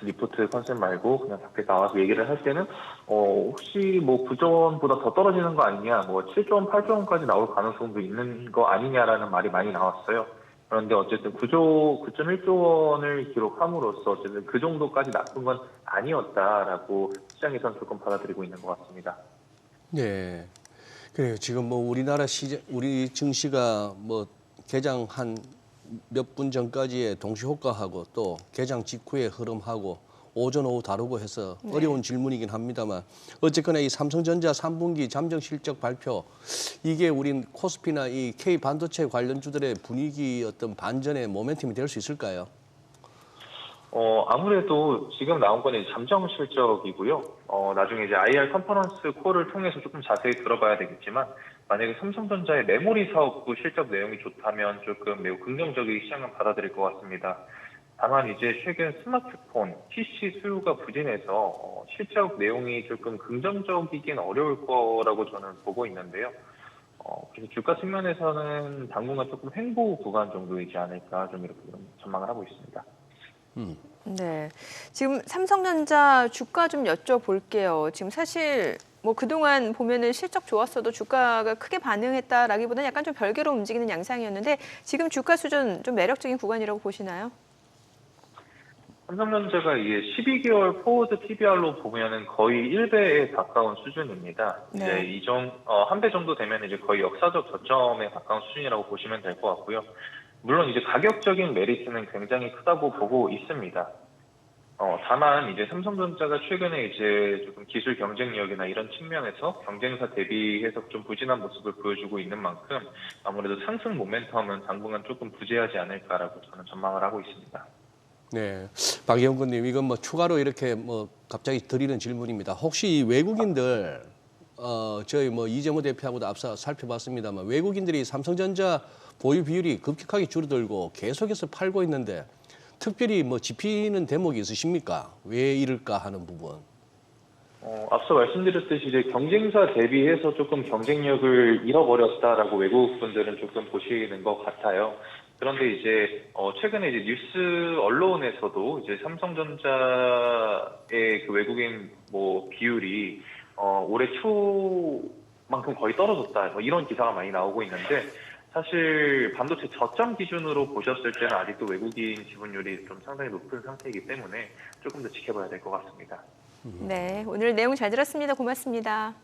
리포트 컨센 말고 그냥 밖에 나와서 얘기를 할 때는, 혹시 9조 원보다 더 떨어지는 거 아니냐, 7조 원, 8조 원까지 나올 가능성도 있는 거 아니냐라는 말이 많이 나왔어요. 그런데 어쨌든 9.1조 원을 기록함으로써 어쨌든 그 정도까지 나쁜 건 아니었다라고 시장에서는 조금 받아들이고 있는 것 같습니다. 네. 그래요. 지금 우리나라 우리 증시가 개장 한 몇 분 전까지의 동시 효과하고 또 개장 직후의 흐름하고 오전 오후 다르고 해서 어려운 질문이긴 합니다만 어쨌거나 이 삼성전자 3분기 잠정 실적 발표 이게 우린 코스피나 이 K 반도체 관련주들의 분위기 어떤 반전의 모멘텀이 될 수 있을까요? 아무래도 지금 나온 건 이제 잠정 실적이고요. 나중에 이제 IR 컨퍼런스 콜을 통해서 조금 자세히 들어봐야 되겠지만, 만약에 삼성전자의 메모리 사업부 실적 내용이 좋다면 조금 매우 긍정적인 시장은 받아들일 것 같습니다. 다만 이제 최근 스마트폰, PC 수요가 부진해서 실적 내용이 조금 긍정적이긴 어려울 거라고 저는 보고 있는데요. 그래서 주가 측면에서는 당분간 조금 횡보 구간 정도이지 않을까 좀 이렇게 전망을 하고 있습니다. 네, 지금 삼성전자 주가 좀 여쭤볼게요. 지금 사실 그동안 보면은 실적 좋았어도 주가가 크게 반응했다라기보다는 약간 좀 별개로 움직이는 양상이었는데 지금 주가 수준 좀 매력적인 구간이라고 보시나요? 삼성전자가 이게 12개월 포워드 PBR로 보면은 거의 1배에 가까운 수준입니다. 네. 이제 한 배 정도 되면 이제 거의 역사적 저점에 가까운 수준이라고 보시면 될 것 같고요. 물론 이제 가격적인 메리트는 굉장히 크다고 보고 있습니다. 다만 이제 삼성전자가 최근에 이제 조금 기술 경쟁력이나 이런 측면에서 경쟁사 대비해서 좀 부진한 모습을 보여주고 있는 만큼 아무래도 상승 모멘텀은 당분간 조금 부재하지 않을까라고 저는 전망을 하고 있습니다. 네, 박 연구님 이건 추가로 이렇게 갑자기 드리는 질문입니다. 혹시 외국인들 저희 이재모 대표하고도 앞서 살펴봤습니다만 외국인들이 삼성전자 보유 비율이 급격하게 줄어들고 계속해서 팔고 있는데 특별히 짚히는 대목이 있으십니까? 왜 이럴까 하는 부분. 앞서 말씀드렸듯이 이제 경쟁사 대비해서 조금 경쟁력을 잃어버렸다라고 외국 분들은 조금 보시는 것 같아요. 그런데 이제 최근에 이제 뉴스 언론에서도 이제 삼성전자의 그 외국인 뭐 비율이 올해 초만큼 거의 떨어졌다, 뭐 이런 기사가 많이 나오고 있는데, 사실 반도체 저점 기준으로 보셨을 때는 아직도 외국인 지분율이 좀 상당히 높은 상태이기 때문에 조금 더 지켜봐야 될 것 같습니다. 네, 오늘 내용 잘 들었습니다. 고맙습니다.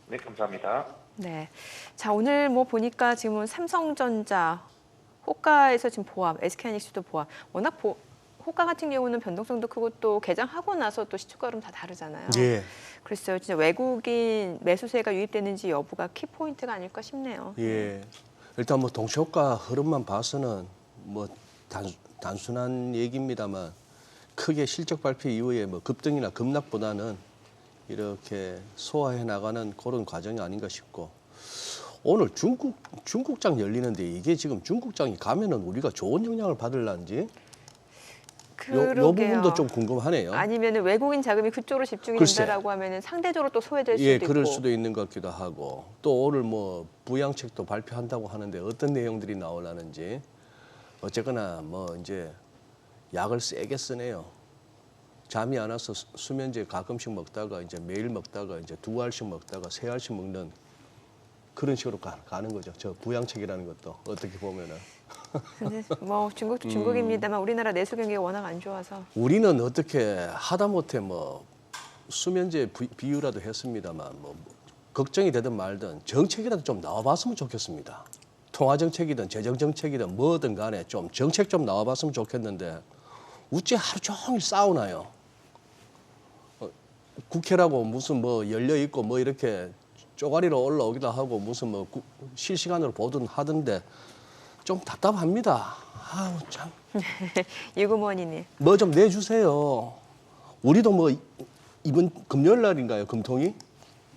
네, 감사합니다. 네, 자 오늘 뭐 보니까 지금은 삼성전자, 호가에서 지금 보합, SK하이닉스도 보합. 워낙 호가 같은 경우는 변동성도 크고 또 개장하고 나서 또 시초가는 다 다르잖아요. 예. 글쎄요, 진짜 외국인 매수세가 유입되는지 여부가 키포인트가 아닐까 싶네요. 예. 일단 뭐 동시효과 흐름만 봐서는 뭐 단순한 얘기입니다만 크게 실적 발표 이후에 뭐 급등이나 급락보다는 이렇게 소화해 나가는 그런 과정이 아닌가 싶고, 오늘 중국장 열리는데 이게 지금 중국장이 가면은 우리가 좋은 영향을 받을란지 요 그러게요. 부분도 좀 궁금하네요. 아니면 외국인 자금이 그쪽으로 집중이 글쎄. 된다라고 하면은 상대적으로 또 소외될 수도 예, 있고. 그럴 수도 있는 것 같기도 하고, 또 오늘 뭐 부양책도 발표한다고 하는데 어떤 내용들이 나오려는지, 어쨌거나 뭐 이제 약을 세게 쓰네요. 잠이 안 와서 수면제 가끔씩 먹다가 이제 매일 먹다가 이제 2알씩 먹다가 3알씩 먹는 그런 식으로 가는 거죠. 저 부양책이라는 것도 어떻게 보면은. 근데 뭐 중국도 중국입니다만 우리나라 내수 경기가 워낙 안 좋아서. 우리는 어떻게 하다못해 뭐 수면제 비유라도 했습니다만 뭐 걱정이 되든 말든 정책이라도 좀 나와봤으면 좋겠습니다. 통화 정책이든 재정 정책이든 뭐든 간에 좀 정책 좀 나와봤으면 좋겠는데 어째 하루 종일 싸우나요? 국회라고 무슨 뭐 열려 있고 뭐 이렇게 쪼가리로 올라오기도 하고 무슨 뭐 실시간으로 보든 하던데 좀 답답합니다. 아우 참. 유구머니님. 뭐 좀 내주세요. 우리도 뭐 이번 금요일 날인가요, 금통이?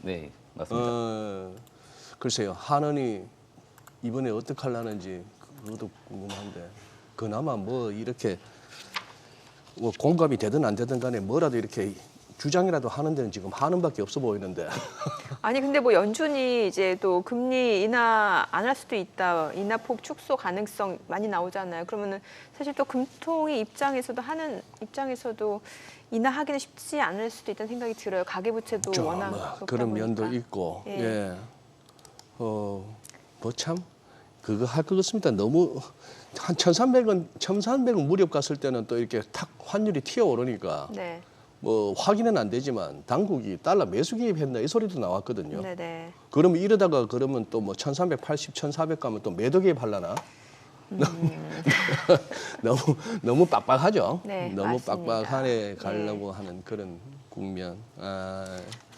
네, 맞습니다. 글쎄요, 한원이 이번에 어떻게 하려는지 그것도 궁금한데, 그나마 뭐 이렇게 뭐 공감이 되든 안 되든 간에 뭐라도 이렇게 주장이라도 하는 데는 지금 한원밖에 없어 보이는데. 아니 근데 뭐 연준이 이제 또 금리 인하 안 할 수도 있다. 인하폭 축소 가능성 많이 나오잖아요. 그러면은 사실 또 금통위 입장에서도 하는 입장에서도 인하하기는 쉽지 않을 수도 있다는 생각이 들어요. 가계부채도 워낙 높다 그런 면도 보니까. 있고, 예. 예. 뭐 참 그거 할 것 같습니다. 너무 한 1,300원 무렵 갔을 때는 또 이렇게 탁 환율이 튀어오르니까 네, 뭐 확인은 안 되지만 당국이 달러 매수 개입했나 이 소리도 나왔거든요. 네, 네. 그러면 이러다가 그러면 또 뭐 1,380, 1,400 가면 또 매도 개입하려나? 너무 빡빡하죠. 네, 너무 맞습니다. 빡빡하게 가려고 하는 그런 국면.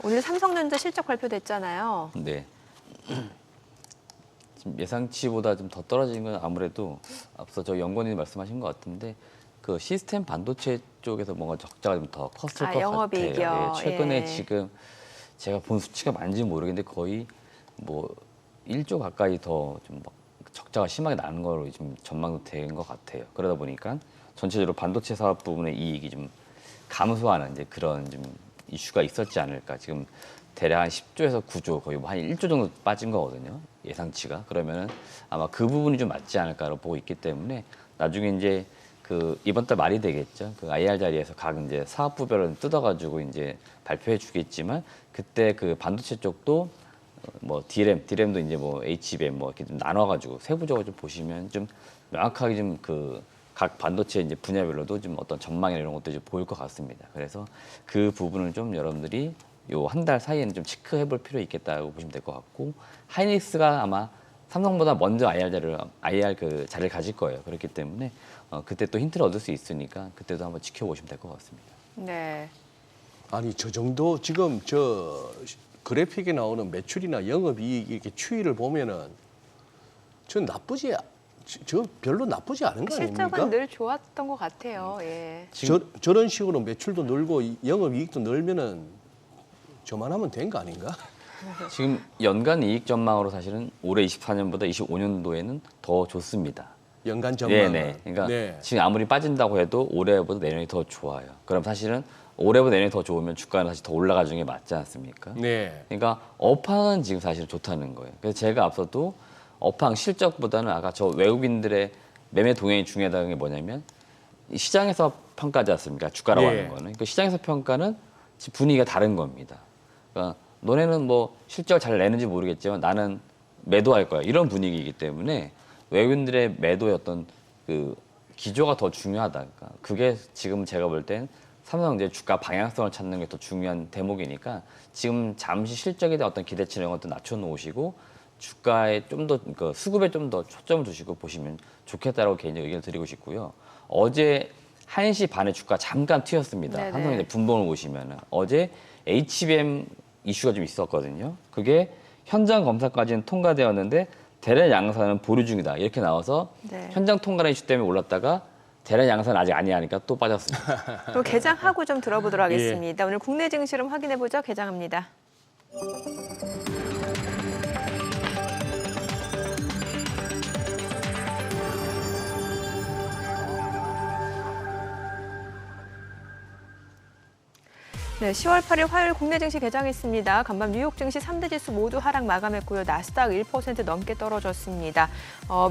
오늘 삼성전자 실적 발표됐잖아요. 네. 지금 예상치보다 좀 더 떨어진 건 아무래도 앞서 저 연구원님 말씀하신 것 같은데 그 시스템 반도체 쪽에서 뭔가 적자가 좀 더 컸을 것 영업이익이요. 같아요. 예, 최근에 예. 지금 제가 본 수치가 맞는지 모르겠는데 거의 뭐 1조 가까이 더 좀 적자가 심하게 나는 거로 지금 전망도 된 것 같아요. 그러다 보니까 전체적으로 반도체 사업 부분의 이익이 좀 감소하는 이제 그런 좀 이슈가 있었지 않을까. 지금 대략 한 10조에서 9조 거의 뭐 한 1조 정도 빠진 거거든요. 예상치가. 그러면은 아마 그 부분이 좀 맞지 않을까로 보고 있기 때문에 나중에 이제 그 이번 달 말이 되겠죠. 그 IR 자리에서 각 이제 사업부별은 뜯어가지고 이제 발표해 주겠지만 그때 그 반도체 쪽도 뭐 DRAM도 이제 뭐 HBM 뭐 이렇게 좀 나눠가지고 세부적으로 좀 보시면 좀 명확하게 좀 그 각 반도체 이제 분야별로도 좀 어떤 전망이나 이런 것들이 좀 보일 것 같습니다. 그래서 그 부분을 좀 여러분들이 요 한 달 사이에는 좀 체크해 볼 필요 있겠다고 보시면 될 것 같고, 하이닉스가 아마 삼성보다 먼저 IR 그 자리를 가질 거예요. 그렇기 때문에 그때 또 힌트를 얻을 수 있으니까 그때도 한번 지켜보시면 될 것 같습니다. 네. 아니 저 정도 지금 저 그래픽에 나오는 매출이나 영업이익 이렇게 추이를 보면은 저 별로 나쁘지 않은 거 아닙니까? 실적은 늘 좋았던 것 같아요. 예. 저런 식으로 매출도 늘고 영업이익도 늘면은 저만하면 된 거 아닌가? 지금 연간 이익 전망으로 사실은 올해 24년보다 25년도에는 더 좋습니다. 연간 전망. 네네. 그러니까 네. 지금 아무리 빠진다고 해도 올해보다 내년이 더 좋아요. 그럼 사실은 올해보다 내년이 더 좋으면 주가는 사실 더 올라가는 게 맞지 않습니까? 네. 그러니까 업황은 지금 사실 좋다는 거예요. 그래서 제가 앞서도 업황 실적보다는 아까 저 외국인들의 매매 동향이 중요하다는 게 뭐냐면 이 시장에서 평가지 않습니까? 주가라고 예. 하는 거는. 그 시장에서 평가는 분위기가 다른 겁니다. 그러니까 너네는 뭐 실적을 잘 내는지 모르겠지만 나는 매도할 거야. 이런 분위기이기 때문에 외국인들의 매도의 어떤 그 기조가 더 중요하다. 그러니까 그게 지금 제가 볼 땐 삼성전자의 주가 방향성을 찾는 게 더 중요한 대목이니까 지금 잠시 실적에 대한 어떤 기대치나 이런 것도 낮춰놓으시고 주가에 좀 더 그 수급에 좀 더 초점을 두시고 보시면 좋겠다라고 개인적인 의견을 드리고 싶고요. 어제 1시 반에 주가 잠깐 튀었습니다. 네네. 삼성전자 분봉을 보시면은 어제 HBM 이슈가 좀 있었거든요. 그게 현장 검사까지는 통과되었는데 대량 양산은 보류 중이다. 이렇게 나와서 네. 현장 통과라는 이슈 때문에 올랐다가 대량 양산 아직 아니야 하니까 또 빠졌습니다. 그럼 개장하고 좀 들어보도록 예. 하겠습니다. 오늘 국내 증시 좀 확인해 보죠. 개장합니다. 네, 10월 8일 화요일 국내 증시 개장했습니다. 간밤 뉴욕 증시 3대 지수 모두 하락 마감했고요. 나스닥 1% 넘게 떨어졌습니다.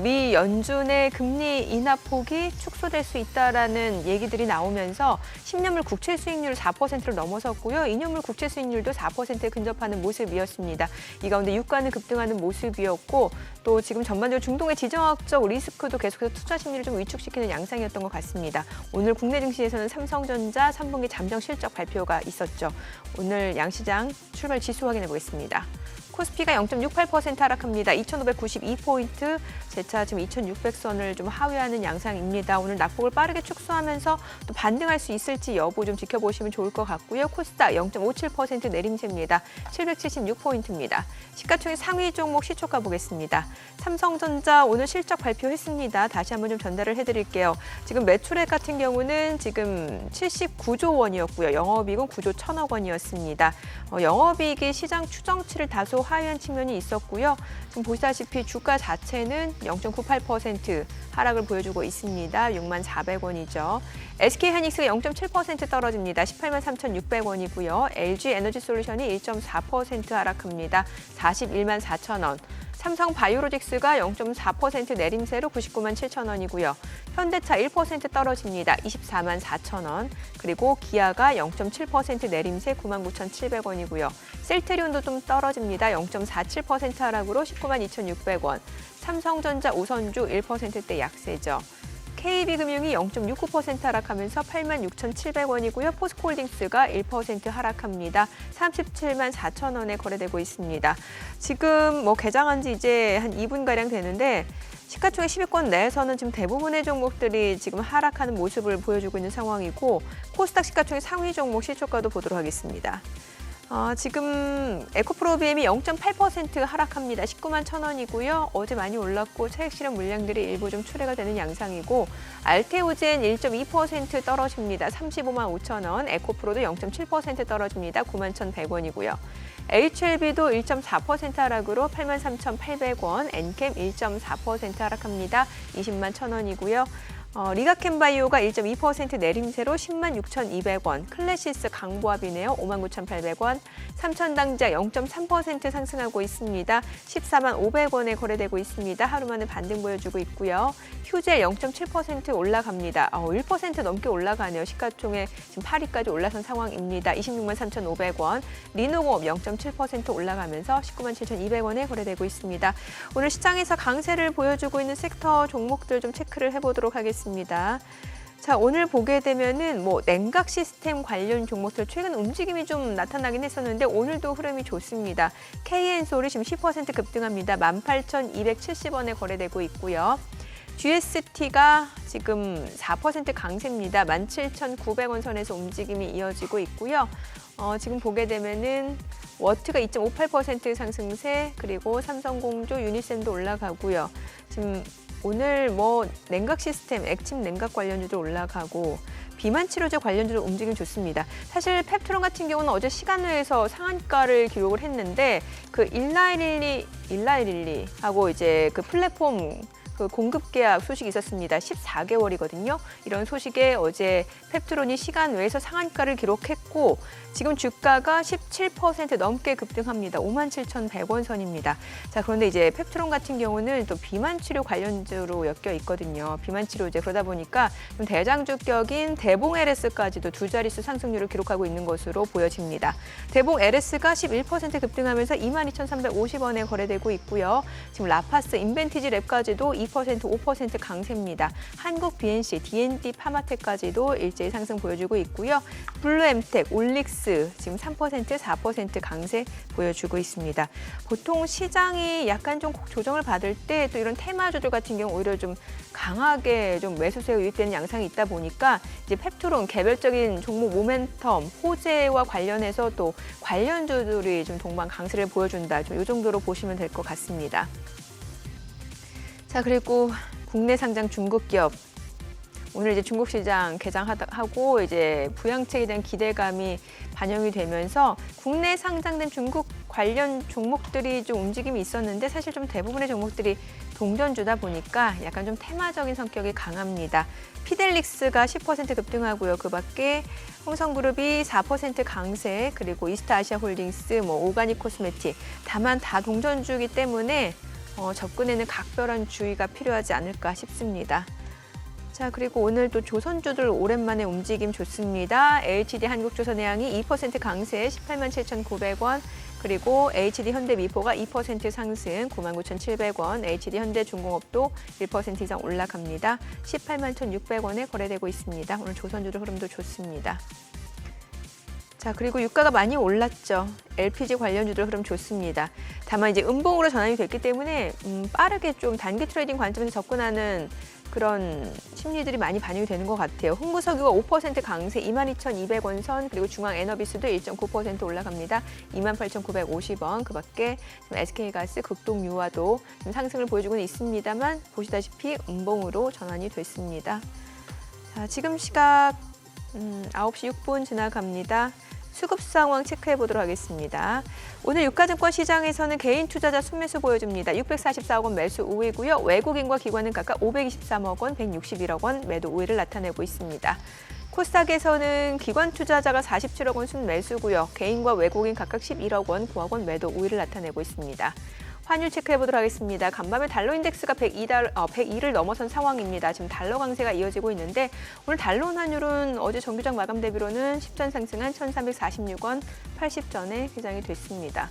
미 연준의 금리 인하 폭이 축소될 수 있다라는 얘기들이 나오면서 10년물 국채 수익률 4%를 넘어섰고요. 2년물 국채 수익률도 4%에 근접하는 모습이었습니다. 이 가운데 유가는 급등하는 모습이었고 또 지금 전반적으로 중동의 지정학적 리스크도 계속해서 투자 심리를 좀 위축시키는 양상이었던 것 같습니다. 오늘 국내 증시에서는 삼성전자 3분기 잠정 실적 발표가 있었죠. 오늘 양시장 출발 지수 확인해 보겠습니다. 코스피가 0.68% 하락합니다. 2,592포인트, 재차 지금 2,600선을 좀 하회하는 양상입니다. 오늘 낙폭을 빠르게 축소하면서 또 반등할 수 있을지 여부 좀 지켜보시면 좋을 것 같고요. 코스닥 0.57% 내림세입니다. 776포인트입니다. 시가총액 상위 종목 시초가 보겠습니다. 삼성전자 오늘 실적 발표했습니다. 다시 한번 좀 전달을 해드릴게요. 지금 매출액 같은 경우는 지금 79조 원이었고요. 영업이익은 9조 1천억 원이었습니다. 영업이익이 시장 추정치를 다소 하회한 측면이 있었고요. 지금 보시다시피 주가 자체는 0.98% 하락을 보여주고 있습니다. 6만 400원이죠. SK하이닉스가 0.7% 떨어집니다. 18만 3,600원이고요. LG에너지솔루션이 1.4% 하락합니다. 41만 4천 원. 삼성바이오로직스가 0.4% 내림세로 99만 7천 원이고요. 현대차 1% 떨어집니다. 24만 4천 원. 그리고 기아가 0.7% 내림세 9만 9,700원이고요. 셀트리온도 좀 떨어집니다. 0.47% 하락으로 19만 2,600원. 삼성전자 우선주 1%대 약세죠. KB금융이 0.69% 하락하면서 8만 6,700원이고요. 포스코홀딩스가 1% 하락합니다. 37만 4천 원에 거래되고 있습니다. 지금 뭐 개장한 지 이제 한 2분가량 되는데 시가총액 10위권 내에서는 지금 대부분의 종목들이 지금 하락하는 모습을 보여주고 있는 상황이고 코스닥 시가총액 상위 종목 시초가도 보도록 하겠습니다. 지금 에코프로비엠이 0.8% 하락합니다. 19만 1,000원이고요. 어제 많이 올랐고 차익 실현 물량들이 일부 좀 출회가 되는 양상이고 알테오젠 1.2% 떨어집니다. 35만 5천 원. 에코프로도 0.7% 떨어집니다. 9만 1,100원이고요. HLB도 1.4% 하락으로 8만 3,800원. 엔캠 1.4% 하락합니다. 20만 1,000원이고요. 리가캠바이오가 1.2% 내림세로 10만 6,200원, 클래시스 강보합이네요. 5만 9,800원, 삼천당자 0.3% 상승하고 있습니다. 14만 500원에 거래되고 있습니다. 하루 만에 반등 보여주고 있고요. 휴젤 0.7% 올라갑니다. 1% 넘게 올라가네요. 시가총액 지금 8위까지 올라선 상황입니다. 26만 3,500원, 리노공업 0.7% 올라가면서 19만 7,200원에 거래되고 있습니다. 오늘 시장에서 강세를 보여주고 있는 섹터 종목들 좀 체크를 해보도록 하겠습니다. 자, 오늘 보게 되면은 냉각 시스템 관련 종목들 최근 움직임이 좀 나타나긴 했었는데 오늘도 흐름이 좋습니다. KN솔이 지금 10% 급등합니다. 18,270원에 거래되고 있고요. GST가 지금 4% 강세입니다. 17,900원 선에서 움직임이 이어지고 있고요. 지금 보게 되면은 워트가 2.58% 상승세, 그리고 삼성공조, 유니셈도 올라가고요. 지금 오늘 냉각 시스템, 액침 냉각 관련주도 올라가고 비만 치료제 관련주도 움직임 좋습니다. 사실 펩트론 같은 경우는 어제 시간외에서 상한가를 기록을 했는데 그 일라일릴리하고 이제 그 플랫폼 그 공급 계약 소식이 있었습니다. 14개월이거든요. 이런 소식에 어제 펩트론이 시간 외에서 상한가를 기록했고 지금 주가가 17% 넘게 급등합니다. 57,100원 선입니다. 자, 그런데 이제 펩트론 같은 경우는 또 비만 치료 관련주로 엮여 있거든요. 비만 치료제 그러다 보니까 좀 대장주격인 대봉 LS까지도 두 자릿수 상승률을 기록하고 있는 것으로 보여집니다. 대봉 LS가 11% 급등하면서 22,350원에 거래되고 있고요. 지금 라파스, 인벤티지 랩까지도 2%, 5% 강세입니다. 한국 BNC, D&D 파마텍까지도 일제히 상승 보여주고 있고요. 블루엠텍, 올릭스 지금 3%, 4% 강세 보여주고 있습니다. 보통 시장이 약간 좀 조정을 받을 때 또 이런 테마주들 같은 경우 오히려 좀 강하게 좀 매수세가 유입되는 양상이 있다 보니까 이제 펩트론 개별적인 종목 모멘텀, 호재와 관련해서 또 관련주들이 좀 동반 강세를 보여준다. 좀 이 정도로 보시면 될 것 같습니다. 자, 그리고 국내 상장 중국 기업. 오늘 이제 중국 시장 개장하고 이제 부양책에 대한 기대감이 반영이 되면서 국내 상장된 중국 관련 종목들이 좀 움직임이 있었는데 사실 좀 대부분의 종목들이 동전주다 보니까 약간 좀 테마적인 성격이 강합니다. 피델릭스가 10% 급등하고요. 그 밖에 홍성그룹이 4% 강세, 그리고 이스타아시아홀딩스, 오가닉 코스메틱. 다만 다 동전주이기 때문에 접근에는 각별한 주의가 필요하지 않을까 싶습니다. 자, 그리고 오늘 또 조선주들 오랜만에 움직임 좋습니다. LGD 한국조선해양이 2% 강세 187,900원, 그리고 HD 현대미포가 2% 상승 99,700원, HD 현대중공업도 1% 이상 올라갑니다. 181,600원에 거래되고 있습니다. 오늘 조선주들 흐름도 좋습니다. 자, 그리고 유가가 많이 올랐죠. LPG 관련주들 흐름 좋습니다. 다만 이제 음봉으로 전환이 됐기 때문에 빠르게 좀 단기 트레이딩 관점에서 접근하는 그런 심리들이 많이 반영이 되는 것 같아요. 흥구석유가 5% 강세 22,200원 선, 그리고 중앙에너비스도 1.9% 올라갑니다. 28,950원. 그 밖에 SK가스, 극동유화도 좀 상승을 보여주고는 있습니다만 보시다시피 음봉으로 전환이 됐습니다. 자, 지금 시각 9시 6분 지나갑니다. 수급 상황 체크해 보도록 하겠습니다. 오늘 유가증권 시장에서는 개인 투자자 순매수 보여줍니다. 644억 원 매수 우위고요. 외국인과 기관은 각각 523억 원, 161억 원 매도 우위를 나타내고 있습니다. 코스닥에서는 기관 투자자가 47억 원 순매수고요. 개인과 외국인 각각 11억 원, 9억 원 매도 우위를 나타내고 있습니다. 환율 체크해 보도록 하겠습니다. 간밤에 달러 인덱스가 102를 넘어선 상황입니다. 지금 달러 강세가 이어지고 있는데 오늘 달러 환율은 어제 정규장 마감 대비로는 10전 상승한 1,346원 80전에 개장이 됐습니다.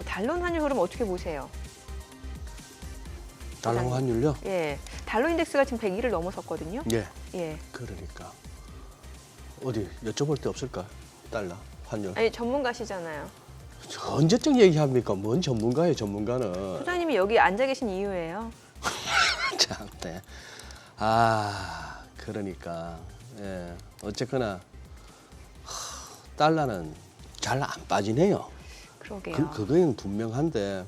달러 환율 흐름 어떻게 보세요? 달러 환율요? 예, 달러 인덱스가 지금 102를 넘어섰거든요. 예. 그러니까 어디 여쭤볼 데 없을까? 달러 환율. 아니, 전문가시잖아요. 언제적 얘기합니까? 뭔 전문가예요, 전문가는. 소장님이 여기 앉아 계신 이유예요. 참, 네. 그러니까 어쨌거나 달러는 잘 안 빠지네요. 그러게요. 그거는 분명한데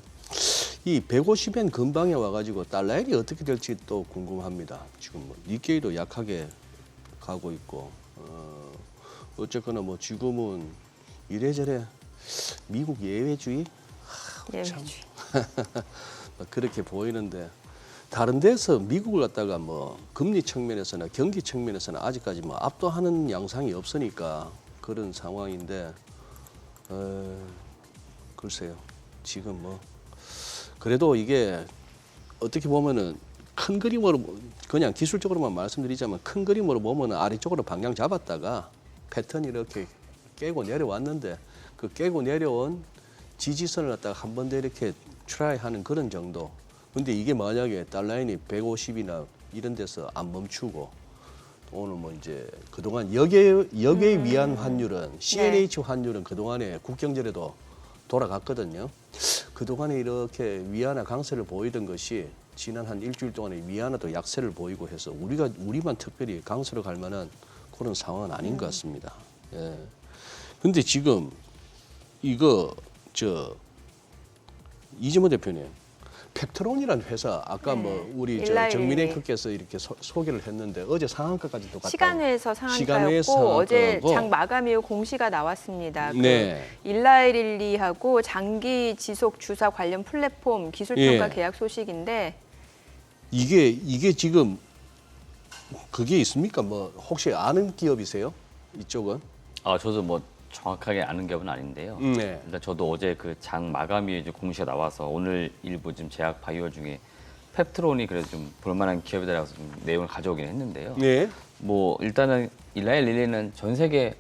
이 150엔 근방에 와가지고 달러일이 어떻게 될지 또 궁금합니다. 지금 니케이도 약하게 가고 있고 어쨌거나 지금은 이래저래 미국 예외주의? 예외주의. 그렇게 보이는데 다른 데서 미국을 갖다가 금리 측면에서나 경기 측면에서는 아직까지 압도하는 양상이 없으니까 그런 상황인데 글쎄요. 지금 그래도 이게 어떻게 보면은 큰 그림으로 그냥 기술적으로만 말씀드리자면 큰 그림으로 보면은 아래쪽으로 방향 잡았다가 패턴이 이렇게 깨고 내려왔는데 그 깨고 내려온 지지선을 갖다가 한 번 더 이렇게 트라이하는 그런 정도. 근데 이게 만약에 달러인이 150이나 이런 데서 안 멈추고 오늘 이제 그동안 역에 위안 환율은 CNH 환율은 그동안에 국경절에도 돌아갔거든요. 그동안에 이렇게 위안화 강세를 보이던 것이 지난 한 일주일 동안에 위안화도 약세를 보이고 해서 우리만 특별히 강세로 갈 만한 그런 상황은 아닌 것 같습니다. 예. 근데 지금 이거 이재모 대표님, 팩트론이라는 회사 아까 우리 정민 앵커께서 이렇게 소개를 했는데 어제 상한가까지 또 갔다. 시간외에서 상한가였고 어제 장 마감 이후 공시가 나왔습니다. 네. 1112하고 장기 지속 주사 관련 플랫폼 기술평가 계약 소식인데 이게 지금 그게 있습니까? 뭐 혹시 아는 기업이세요? 이쪽은? 저도 뭐 정확하게 아는 기업은 아닌데요. 네. 일단 저도 어제 그 장 마감위에 이제 공시가 나와서 오늘 일부 지금 제약 바이오 중에 펩트론이 그래도 좀 볼만한 기업이다라고 좀 내용을 가져오긴 했는데요. 네. 뭐 일단은 일라이 릴리는 전 세계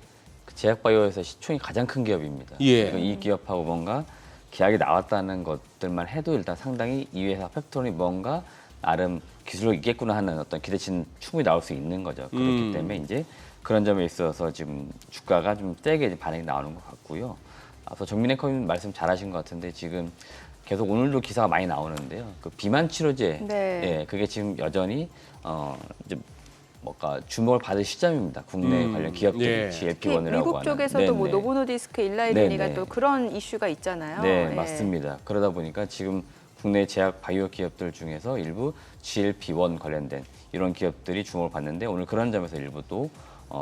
그 제약 바이오에서 시총이 가장 큰 기업입니다. 예. 그리고 이 기업하고 뭔가 계약이 나왔다는 것들만 해도 일단 상당히 이 회사 펩트론이 뭔가 나름 기술력이 있겠구나 하는 어떤 기대치는 충분히 나올 수 있는 거죠. 그렇기 때문에 이제 그런 점에 있어서 지금 주가가 좀 세게 이제 반응이 나오는 것 같고요. 앞서 정민 앵커님 말씀 잘하신 것 같은데 지금 계속 오늘도 기사가 많이 나오는데요. 그 비만 치료제, 네. 예, 그게 지금 여전히 이제 뭔가 주목을 받을 시점입니다. 국내 관련 기업들이 예. 특히 GLP-1이라고 미국 하는. 쪽에서도 뭐 네네. 노보노디스크, 일라이리니가 네네. 또 그런 이슈가 있잖아요. 네, 예. 맞습니다. 그러다 보니까 지금 국내 제약 바이오 기업들 중에서 일부 GLP-1 관련된 이런 기업들이 주목을 받는데 오늘 그런 점에서 일부 또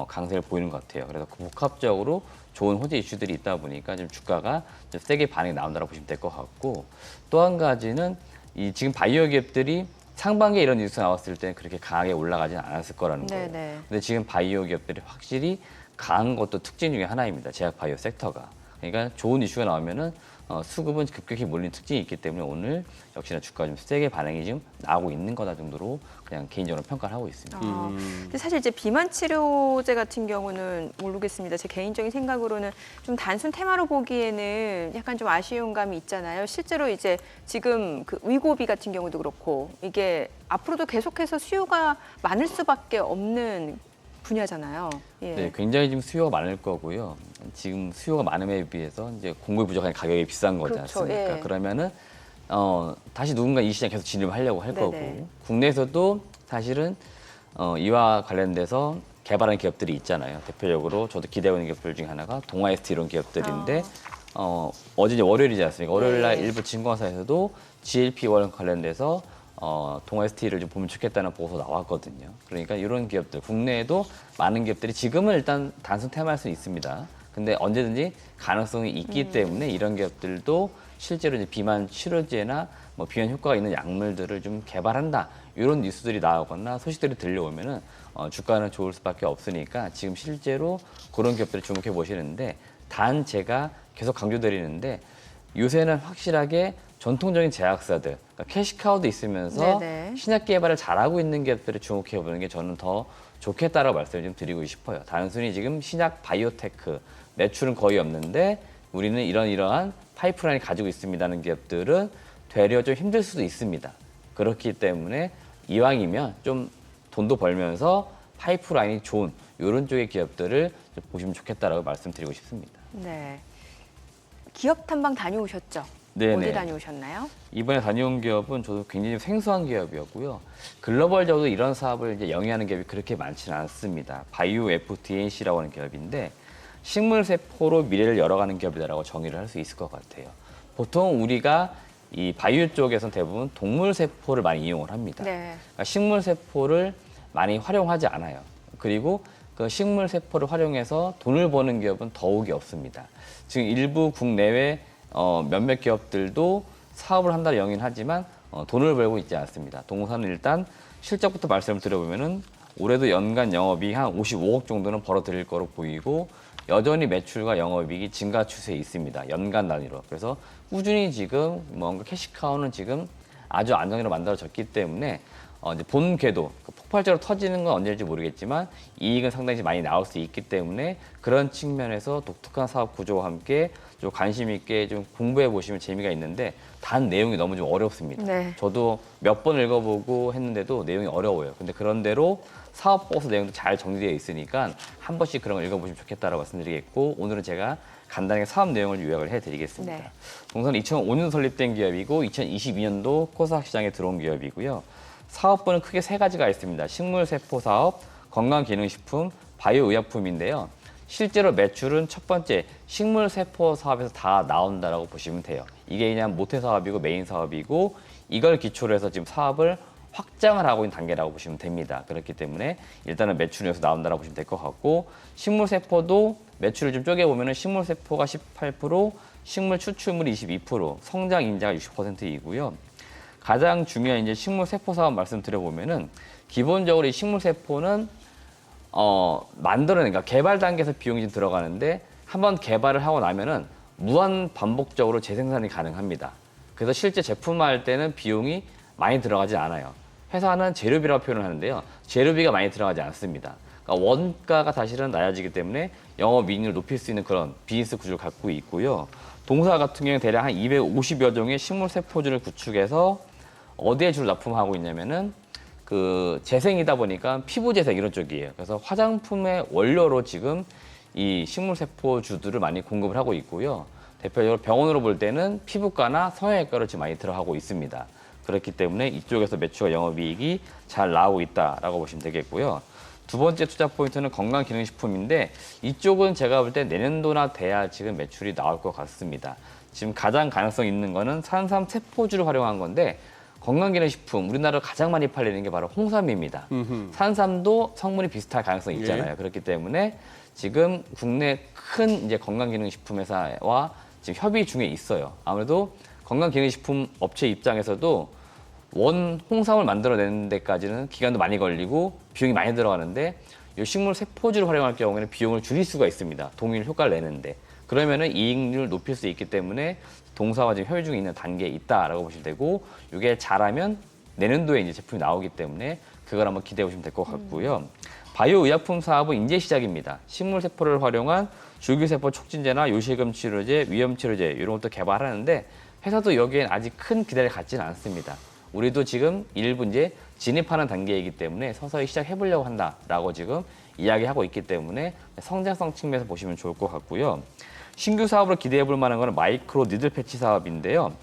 강세를 보이는 것 같아요. 그래서 그 복합적으로 좋은 호재 이슈들이 있다 보니까 지금 주가가 좀 세게 반응이 나온다고 보시면 될 것 같고 또 한 가지는 이 지금 바이오 기업들이 상반기에 이런 뉴스 나왔을 때 그렇게 강하게 올라가지는 않았을 거라는 거예요. 네네. 근데 지금 바이오 기업들이 확실히 강한 것도 특징 중에 하나입니다. 제약 바이오 섹터가. 그러니까 좋은 이슈가 나오면은 수급은 급격히 몰리는 특징이 있기 때문에 오늘 역시나 주가가 좀 세게 반응이 지금 나오고 있는 거다 정도로 그냥 개인적으로 평가를 하고 있습니다. 근데 사실 이제 비만 치료제 같은 경우는 모르겠습니다. 제 개인적인 생각으로는 좀 단순 테마로 보기에는 약간 좀 아쉬운 감이 있잖아요. 실제로 이제 지금 그 위고비 같은 경우도 그렇고 이게 앞으로도 계속해서 수요가 많을 수밖에 없는 분야잖아요. 예. 네, 굉장히 지금 수요가 많을 거고요. 지금 수요가 많음에 비해서 이제 공급이 부족한 가격이 비싼 거지 그렇죠, 않습니까? 예. 그러면은 다시 누군가 이 시장 계속 진입을 하려고 할 네네. 거고 국내에서도 사실은 이와 관련돼서 개발한 기업들이 있잖아요. 대표적으로 저도 기대하고 있는 기업들 중에 하나가 동아에스트 이런 기업들인데 어제 이제 월요일이지 않습니까? 월요일 날 네. 일부 증권사에서도 GLP-1 관련돼서 동아ST를 좀 보면 좋겠다는 보고서 나왔거든요. 그러니까 이런 기업들, 국내에도 많은 기업들이 지금은 일단 단순 테마할 수 있습니다. 근데 언제든지 가능성이 있기 때문에 이런 기업들도 실제로 이제 비만 치료제나 뭐 비만 효과가 있는 약물들을 좀 개발한다. 이런 뉴스들이 나오거나 소식들이 들려오면은 주가는 좋을 수밖에 없으니까 지금 실제로 그런 기업들을 주목해 보시는데 단 제가 계속 강조드리는데 요새는 확실하게 전통적인 제약사들, 그러니까 캐시카우도 있으면서 네네. 신약 개발을 잘하고 있는 기업들을 주목해 보는 게 저는 더 좋겠다라고 말씀을 좀 드리고 싶어요. 단순히 지금 신약 바이오테크 매출은 거의 없는데 우리는 이러한 파이프라인을 가지고 있습니다는 기업들은 되려 좀 힘들 수도 있습니다. 그렇기 때문에 이왕이면 좀 돈도 벌면서 파이프라인이 좋은 이런 쪽의 기업들을 좀 보시면 좋겠다라고 말씀드리고 싶습니다. 네. 기업 탐방 다녀오셨죠? 네네. 어디 다녀오셨나요? 이번에 다녀온 기업은 저도 굉장히 생소한 기업이었고요. 글로벌적으로 이런 사업을 이제 영위하는 기업이 그렇게 많지는 않습니다. 바이오 FDNC라고 하는 기업인데 식물 세포로 미래를 열어가는 기업이다라고 정의를 할 수 있을 것 같아요. 보통 우리가 이 바이오 쪽에서는 대부분 동물 세포를 많이 이용을 합니다. 네. 그러니까 식물 세포를 많이 활용하지 않아요. 그리고 그 식물 세포를 활용해서 돈을 버는 기업은 더욱이 없습니다. 지금 일부 국내외 몇몇 기업들도 사업을 한다고 영위하지만 돈을 벌고 있지 않습니다. 동사는 일단 실적부터 말씀을 드려보면은 올해도 연간 영업이익 한 55억 정도는 벌어들일 거로 보이고 여전히 매출과 영업이익이 증가 추세에 있습니다. 연간 단위로. 그래서 꾸준히 지금 뭔가 캐시카우는 지금 아주 안정적으로 만들어졌기 때문에 이제 본 궤도 폭발적으로 터지는 건 언제일지 모르겠지만 이익은 상당히 많이 나올 수 있기 때문에 그런 측면에서 독특한 사업 구조와 함께 좀 관심 있게 좀 공부해 보시면 재미가 있는데 단 내용이 너무 좀 어렵습니다. 네. 저도 몇 번 읽어보고 했는데도 내용이 어려워요. 근데 그런대로 사업 보고서 내용도 잘 정리되어 있으니까 한 번씩 그런 걸 읽어보시면 좋겠다라고 말씀드리겠고 오늘은 제가 간단하게 사업 내용을 요약을 해드리겠습니다. 네. 동사는 2005년 설립된 기업이고 2022년도 코스닥 시장에 들어온 기업이고요. 사업부는 크게 세 가지가 있습니다. 식물세포 사업, 건강기능식품, 바이오의약품인데요. 실제로 매출은 첫 번째 식물세포 사업에서 다 나온다라고 보시면 돼요. 이게 그냥 모태 사업이고 메인 사업이고 이걸 기초로 해서 지금 사업을 확장을 하고 있는 단계라고 보시면 됩니다. 그렇기 때문에 일단은 매출에서 나온다라고 보시면 될 것 같고 식물세포도 매출을 좀 쪼개보면 식물세포가 18%, 식물 추출물이 22%, 성장 인자가 60%이고요. 가장 중요한 이제 식물 세포 사업 말씀드려보면은 기본적으로 이 식물 세포는 만들어내는, 그러니까 개발 단계에서 비용이 좀 들어가는데 한번 개발을 하고 나면은 무한 반복적으로 재생산이 가능합니다. 그래서 실제 제품화할 때는 비용이 많이 들어가지 않아요. 회사는 재료비라고 표현을 하는데요. 재료비가 많이 들어가지 않습니다. 그러니까 원가가 사실은 낮아지기 때문에 영업이익률을 높일 수 있는 그런 비즈니스 구조를 갖고 있고요. 동사 같은 경우는 대략 한 250여 종의 식물 세포들을 구축해서 어디에 주로 납품하고 있냐면은 그 재생이다 보니까 피부 재생 이런 쪽이에요. 그래서 화장품의 원료로 지금 이 식물 세포주들을 많이 공급을 하고 있고요. 대표적으로 병원으로 볼 때는 피부과나 성형외과로 지금 많이 들어가고 있습니다. 그렇기 때문에 이쪽에서 매출과 영업이익이 잘 나오고 있다라고 보시면 되겠고요. 두 번째 투자 포인트는 건강기능식품인데 이쪽은 제가 볼 때 내년도나 돼야 지금 매출이 나올 것 같습니다. 지금 가장 가능성 있는 거는 산삼 세포주를 활용한 건데 건강기능식품 우리나라로 가장 많이 팔리는 게 바로 홍삼입니다. 산삼도 성분이 비슷할 가능성이 있잖아요. 그렇기 때문에 지금 국내 큰 이제 건강기능식품 회사와 지금 협의 중에 있어요. 아무래도 건강기능식품 업체 입장에서도 원 홍삼을 만들어내는 데까지는 기간도 많이 걸리고 비용이 많이 들어가는데 이 식물 세포주를 활용할 경우에는 비용을 줄일 수가 있습니다. 동일 효과를 내는데 그러면은 이익률을 높일 수 있기 때문에 동사와 지금 협의 중에 있는 단계에 있다라고 보시면 되고 이게 잘하면 내년도에 이제 제품이 나오기 때문에 그걸 한번 기대해 보시면 될 것 같고요. 바이오 의약품 사업은 이제 시작입니다. 식물 세포를 활용한 줄기세포 촉진제나 요실금 치료제, 위염 치료제 이런 것도 개발하는데 회사도 여기엔 아직 큰 기대를 갖지는 않습니다. 우리도 지금 일부 이제 진입하는 단계이기 때문에 서서히 시작해 보려고 한다라고 지금 이야기하고 있기 때문에 성장성 측면에서 보시면 좋을 것 같고요. 신규 사업으로 기대해 볼 만한 거는 마이크로 니들 패치 사업인데요.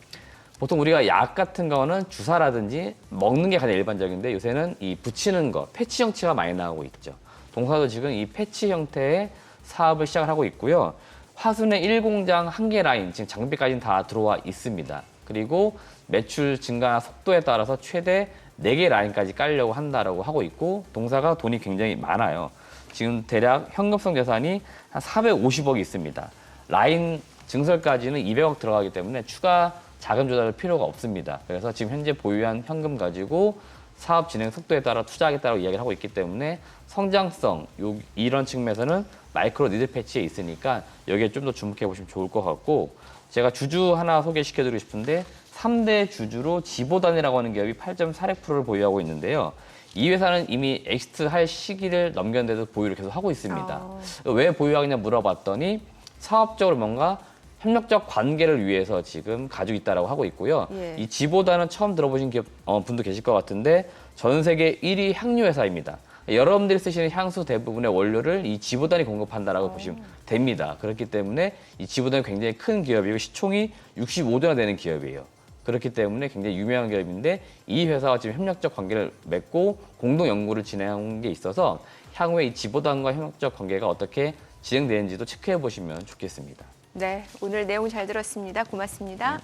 보통 우리가 약 같은 거는 주사라든지 먹는 게 가장 일반적인데 요새는 이 붙이는 거, 패치 형태가 많이 나오고 있죠. 동사도 지금 이 패치 형태의 사업을 시작을 하고 있고요. 화순의 1공장 1개 라인, 지금 장비까지는 다 들어와 있습니다. 그리고 매출 증가 속도에 따라서 최대 4개 라인까지 깔려고 한다라고 하고 있고 동사가 돈이 굉장히 많아요. 지금 대략 현금성 자산이 한 450억이 있습니다. 라인 증설까지는 200억 들어가기 때문에 추가 자금 조달할 필요가 없습니다. 그래서 지금 현재 보유한 현금 가지고 사업 진행 속도에 따라 투자하겠다고 이야기를 하고 있기 때문에 성장성 이런 측면에서는 마이크로 니들 패치에 있으니까 여기에 좀 더 주목해 보시면 좋을 것 같고 제가 주주 하나 소개시켜 드리고 싶은데 3대 주주로 지보단이라고 하는 기업이 8.46%를 보유하고 있는데요. 이 회사는 이미 엑시트 할 시기를 넘겼는데도 보유를 계속 하고 있습니다. 왜 보유하느냐 물어봤더니 사업적으로 뭔가 협력적 관계를 위해서 지금 가지고 있다라고 하고 있고요. 예. 이 지보단은 처음 들어보신 기업, 분도 계실 것 같은데 전 세계 1위 향유 회사입니다. 여러분들이 쓰시는 향수 대부분의 원료를 이 지보단이 공급한다라고 보시면 됩니다. 그렇기 때문에 이 지보단이 굉장히 큰 기업이고 시총이 65조나 되는 기업이에요. 그렇기 때문에 굉장히 유명한 기업인데 이 회사와 지금 협력적 관계를 맺고 공동 연구를 진행한 게 있어서 향후에 이 지보단과 협력적 관계가 어떻게 진행되는지도 체크해 보시면 좋겠습니다. 네, 오늘 내용 잘 들었습니다. 고맙습니다.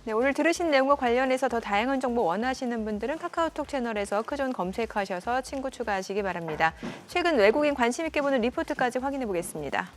네, 오늘 들으신 내용과 관련해서 더 다양한 정보 원하시는 분들은 카카오톡 채널에서 크존 검색하셔서 친구 추가하시기 바랍니다. 최근 외국인 관심 있게 보는 리포트까지 확인해 보겠습니다.